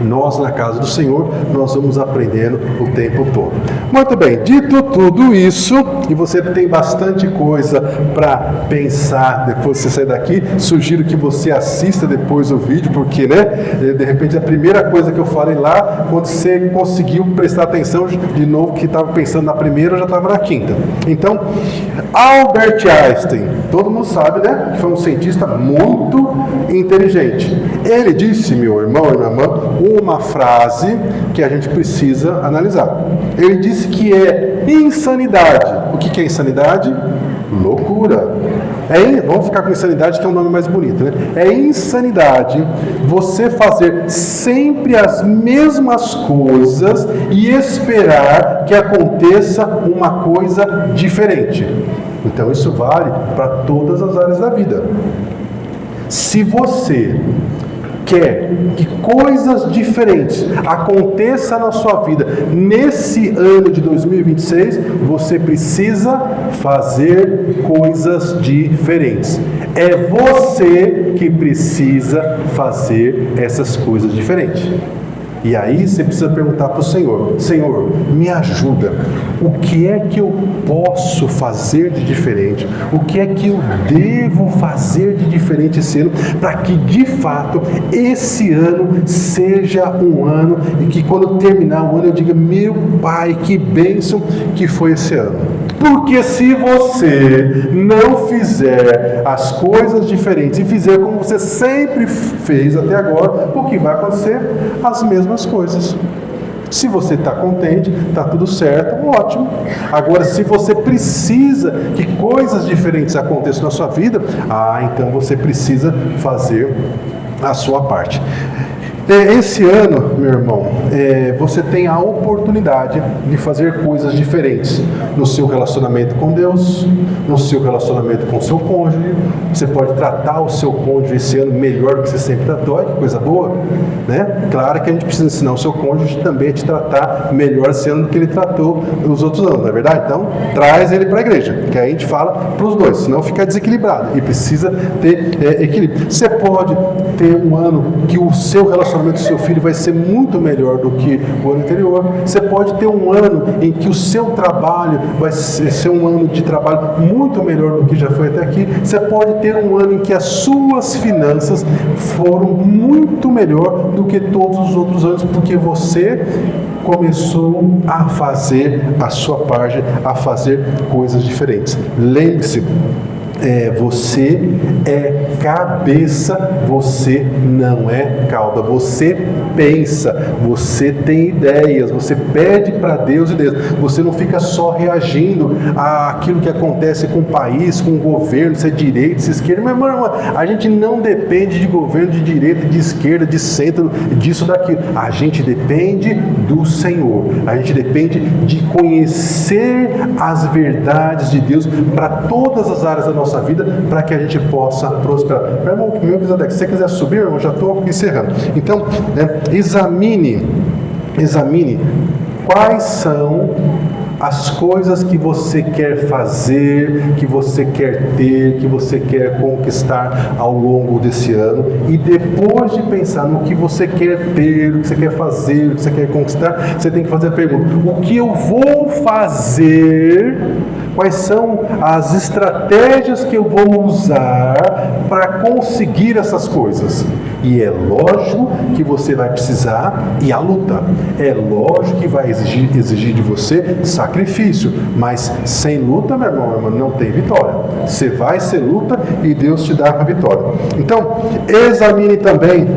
Nós, na casa do Senhor, nós vamos aprendendo o tempo todo. Muito bem, dito tudo isso, e você tem bastante coisa para pensar depois que você sair daqui, sugiro que você assista depois o vídeo, porque, de repente, a primeira coisa que eu falei lá, quando você conseguiu prestar atenção de novo, que estava pensando na primeira, eu já estava na quinta. Então, Albert Einstein, todo mundo sabe, né, que foi um cientista muito inteligente. Ele disse, meu irmão e minha irmã, uma frase que a gente precisa analisar. Ele disse que é insanidade. O que é insanidade? Loucura. Vamos ficar com insanidade, que é um nome mais bonito, né? É insanidade você fazer sempre as mesmas coisas e esperar que aconteça uma coisa diferente. Então isso vale para todas as áreas da vida. Se você quer que coisas diferentes aconteçam na sua vida nesse ano de 2026, você precisa fazer coisas diferentes. É você que precisa fazer essas coisas diferentes. E aí você precisa perguntar para o Senhor, Senhor, me ajuda, o que é que eu posso fazer de diferente? O que é que eu devo fazer de diferente esse ano, para que de fato esse ano seja um ano e que quando terminar o ano eu diga, meu Pai, que bênção que foi esse ano. Porque se você não fizer as coisas diferentes e fizer como você sempre fez até agora, o que vai acontecer? As mesmas coisas. Se você está contente, está tudo certo, ótimo. Agora, se você precisa que coisas diferentes aconteçam na sua vida, então você precisa fazer a sua parte. Esse ano, meu irmão, você tem a oportunidade de fazer coisas diferentes no seu relacionamento com Deus, no seu relacionamento com o seu cônjuge. Você pode tratar o seu cônjuge esse ano melhor do que você sempre tratou. Olha que coisa boa, né? Claro que a gente precisa ensinar o seu cônjuge também a te tratar melhor esse ano do que ele tratou os outros anos, não é verdade? Então, traz ele para a igreja, que aí a gente fala para os dois, senão fica desequilibrado e precisa ter equilíbrio. Você pode ter um ano que o seu relacionamento com o seu filho vai ser muito melhor do que o ano anterior. Você pode ter um ano em que o seu trabalho vai ser um ano de trabalho muito melhor do que já foi até aqui. Você pode ter um ano em que as suas finanças foram muito melhor do que todos os outros anos, porque você começou a fazer a sua parte, a fazer coisas diferentes. Lembre-se, você é cabeça, você não é cauda. Você pensa, você tem ideias, você pede para Deus e Deus. Você não fica só reagindo àquilo que acontece com o país, com o governo, se é direita, se é esquerda. Mas, irmão, a gente não depende de governo de direita, de esquerda, de centro, disso, daquilo. A gente depende do Senhor. A gente depende de conhecer as verdades de Deus para todas as áreas da nossa vida, para que a gente possa prosperar. Meu irmão, se você quiser subir, eu já estou encerrando. Então, examine quais são as coisas que você quer fazer, que você quer ter, que você quer conquistar ao longo desse ano, e depois de pensar no que você quer ter, o que você quer fazer, o que você quer conquistar, você tem que fazer a pergunta: o que eu vou fazer? Quais são as estratégias que eu vou usar para conseguir essas coisas? E é lógico que você vai precisar ir à luta. É lógico que vai exigir de você sacrifício. Mas sem luta, meu irmão, não tem vitória. Você vai ser luta e Deus te dá a vitória. Então, examine também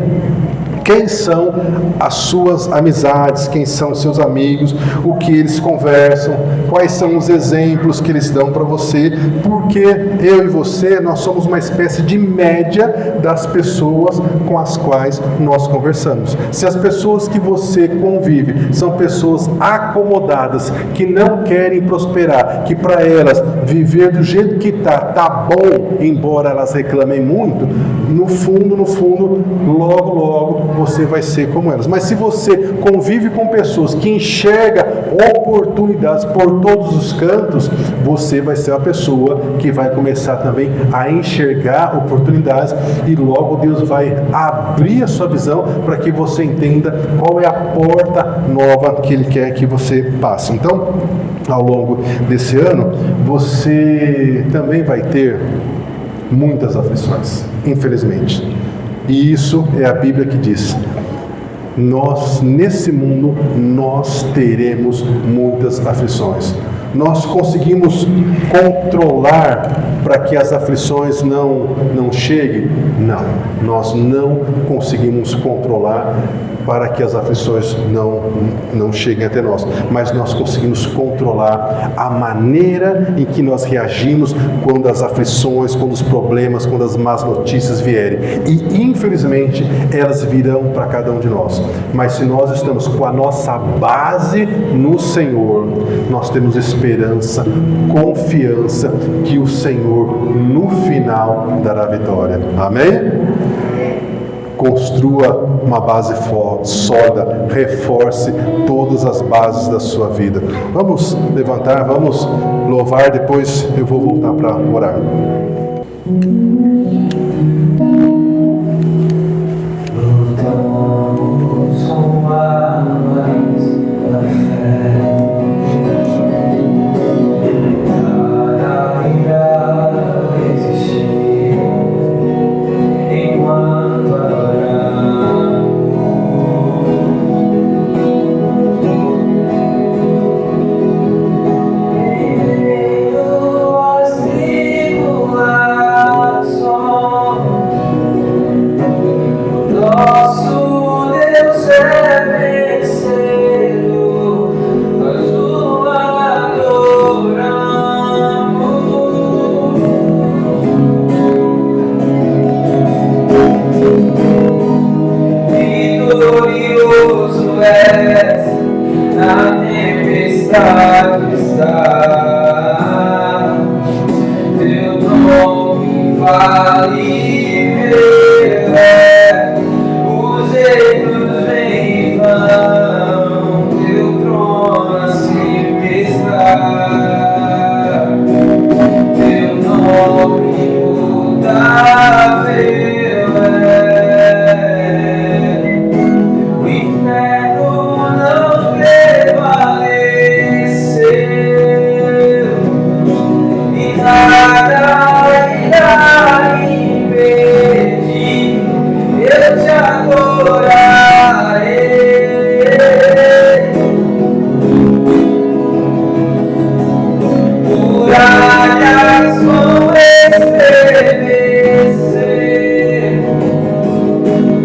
quem são as suas amizades, quem são os seus amigos, o que eles conversam, quais são os exemplos que eles dão para você, porque eu e você, nós somos uma espécie de média das pessoas com as quais nós conversamos. Se as pessoas que você convive são pessoas acomodadas, que não querem prosperar, que para elas viver do jeito que tá bom, embora elas reclamem muito, no fundo, logo você vai ser como elas. Mas se você convive com pessoas que enxergam oportunidades por todos os cantos, você vai ser uma pessoa que vai começar também a enxergar oportunidades, e logo Deus vai abrir a sua visão para que você entenda qual é a porta nova que Ele quer que você passe. Então, ao longo desse ano, você também vai ter muitas aflições, infelizmente. E isso é a Bíblia que diz: nesse mundo, nós teremos muitas aflições. Nós conseguimos controlar para que as aflições não cheguem? Não, nós não conseguimos controlar para que as aflições não cheguem até nós, mas nós conseguimos controlar a maneira em que nós reagimos quando as aflições, quando os problemas, quando as más notícias vierem. E infelizmente elas virão para cada um de nós, mas se nós estamos com a nossa base no Senhor, nós temos esperança, confiança que o Senhor no final dará vitória. Amém? Construa uma base forte, sólida, reforce todas as bases da sua vida. Vamos levantar, vamos louvar, depois eu vou voltar para orar. Lutamos com armas da fé. vitorioso és, na tempestade está. Teu nome infalível é, os reinos vêm e vão, teu trono acima está. Teu nome imutável é, o inferno não prevaleceu e nada irá impedir, eu te adorarei. Muralhas vão estremecer,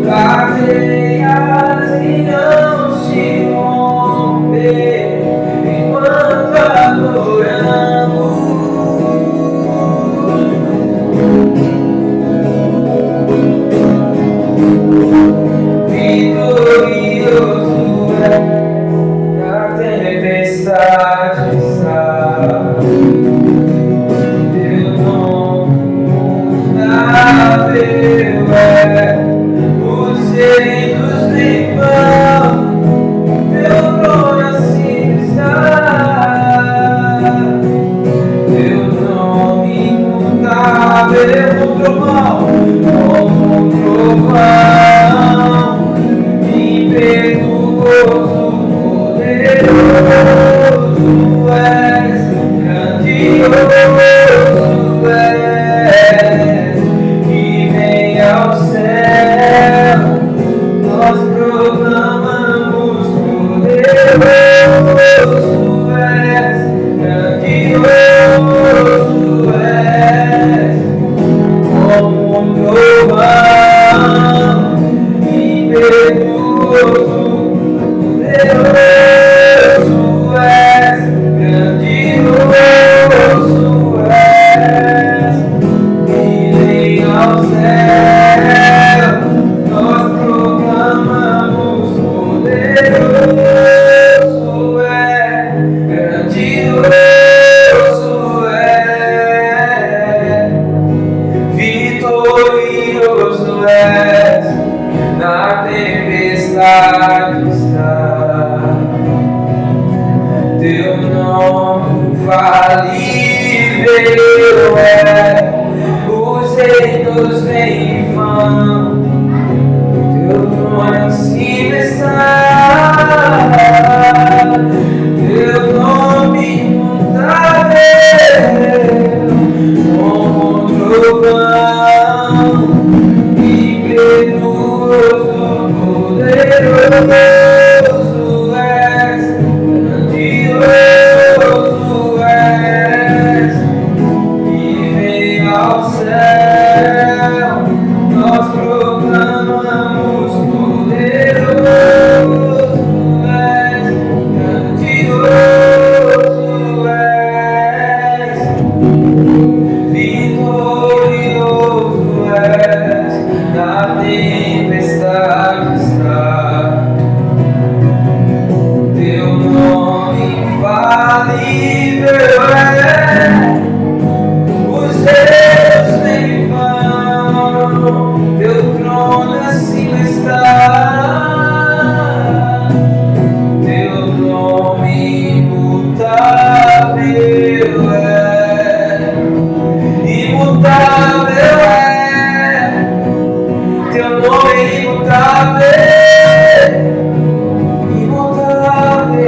cadeias irão se romper enquanto adoramos. Vitorioso é, na tempestade está. Teu nome imutável é, os reinos vêm e vão, teu trono acima está. Teu nome imutável, como um trovão, impetuoso, poderoso és, grandioso és, que vem ao céu, nós proclamamos poderoso és, grandioso és, como um trovão, impetuoso, poderoso és, grandioso és, que vem ao céu, nós proclamamos poderoso é, grandioso é, vitorioso és, na tempestade está. Teu nome infalível é, os reinos vêm e vão, teu trono acima está. Teu nome imutável, como um trovão, impetuoso, poderoso és, grandioso és, que vem ao céu, nós proclamamos poderoso és, grandioso és, vitorioso és, na tempestade está. Teu nome infalível é, os reinos vêm e vão, teu trono acima está. Teu nome imutável é, imutável é, teu nome é imutável, imutável,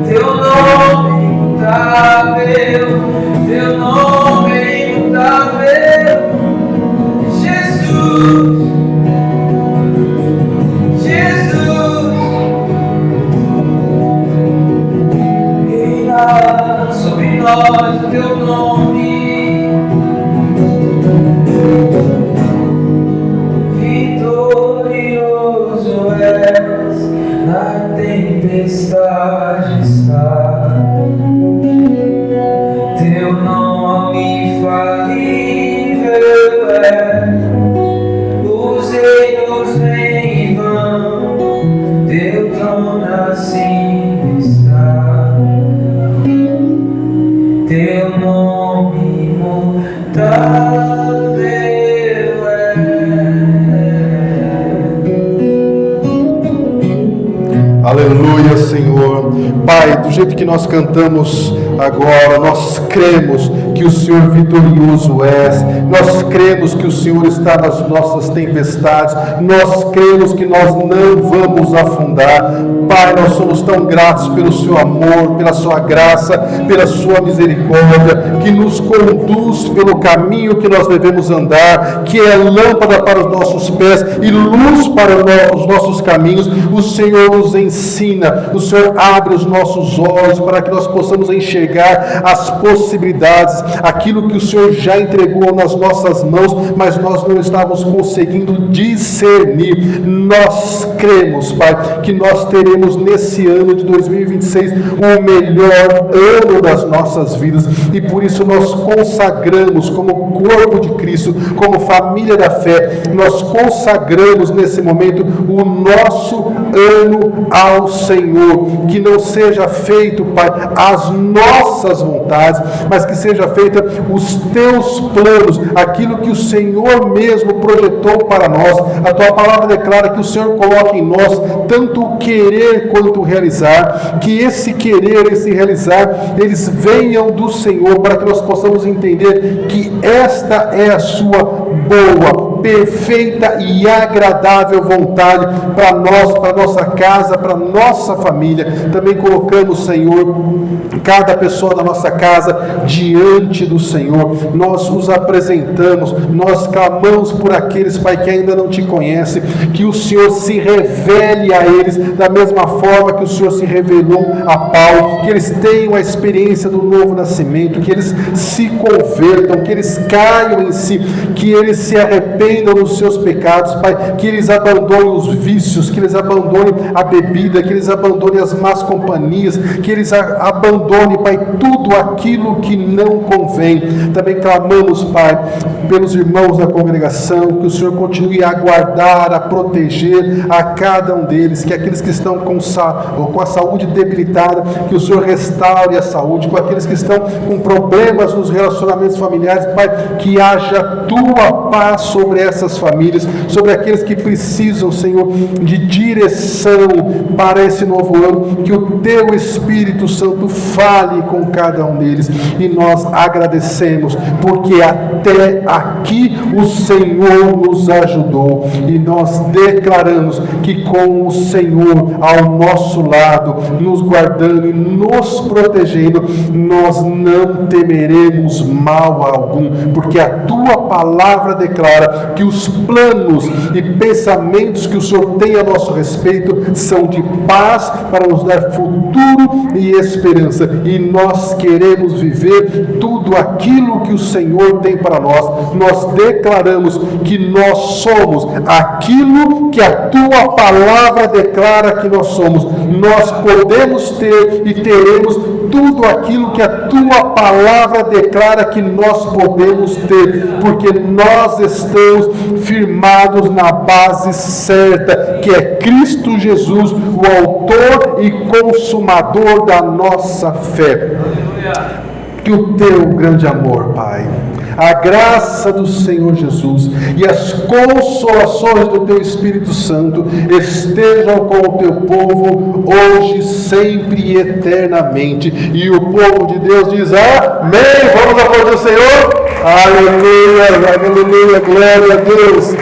teu nome é imutável, teu nome é imutável, Jesus, Jesus, reina sobre nós o teu nome. Vitorioso és, na tempestade está. Teu nome infalível é, os reinos vêm Aleluia, Senhor. Pai, do jeito que nós cantamos agora, nós cremos que o Senhor vitorioso és, nós cremos que o Senhor está nas nossas tempestades, nós cremos que nós não vamos afundar. Pai, nós somos tão gratos pelo seu amor, pela sua graça, pela sua misericórdia, que nos conduz pelo caminho que nós devemos andar, que é lâmpada para os nossos pés e luz para os nossos caminhos. O Senhor nos ensina, o Senhor abre os nossos olhos para que nós possamos enxergar as possibilidades, aquilo que o Senhor já entregou nas nossas mãos, mas nós não estávamos conseguindo discernir. Nós cremos, Pai, que nós teremos nesse ano de 2026 o melhor ano das nossas vidas, e por isso nós consagramos como corpo de Cristo, como família da fé, nós consagramos nesse momento o nosso ano ao Senhor. Que não seja feito, Pai, as nossas vontades, mas que seja feita os teus planos, aquilo que o Senhor mesmo projetou para nós. A tua palavra declara que o Senhor coloca em nós tanto o querer quanto o realizar, que esse querer, esse realizar, eles venham do Senhor, para que nós possamos entender que esta é a sua boa, perfeita e agradável vontade para nós, para nossa casa, para nossa família. Também colocamos, Senhor, cada pessoa da nossa casa diante do Senhor. Nós os apresentamos, nós clamamos por aqueles, Pai, que ainda não te conhecem, que o Senhor se revele a eles da mesma forma que o Senhor se revelou a Paulo, que eles tenham a experiência do novo nascimento, que eles se convertam, que eles caiam em si, que eles se arrependam nos seus pecados, Pai, que eles abandonem os vícios, que eles abandonem a bebida, que eles abandonem as más companhias, que eles abandonem, Pai, tudo aquilo que não convém. Também clamamos, Pai, pelos irmãos da congregação, que o Senhor continue a guardar, a proteger a cada um deles, que aqueles que estão com a saúde debilitada, que o Senhor restaure a saúde, com aqueles que estão com problemas nos relacionamentos familiares, Pai, que haja tua paz sobre essas famílias, sobre aqueles que precisam, Senhor, de direção para esse novo ano, que o teu Espírito Santo fale com cada um deles, e nós agradecemos, porque até aqui o Senhor nos ajudou, e nós declaramos que com o Senhor ao nosso lado, nos guardando e nos protegendo, nós não temeremos mal algum, porque a tua palavra declara que os planos e pensamentos que o Senhor tem a nosso respeito são de paz, para nos dar futuro e esperança, e nós queremos viver tudo aquilo que o Senhor tem para nós. Nós declaramos que nós somos aquilo que a tua palavra declara que nós somos. Nós podemos ter e teremos tudo aquilo que a tua palavra declara que nós podemos ter, porque nós estamos firmados na base certa, que é Cristo Jesus, o autor e consumador da nossa fé. Que o teu grande amor, Pai, a graça do Senhor Jesus e as consolações do teu Espírito Santo estejam com o teu povo hoje, sempre e eternamente. E o povo de Deus diz amém. Vamos aplaudir o Senhor. Aleluia, aleluia, glória a Deus.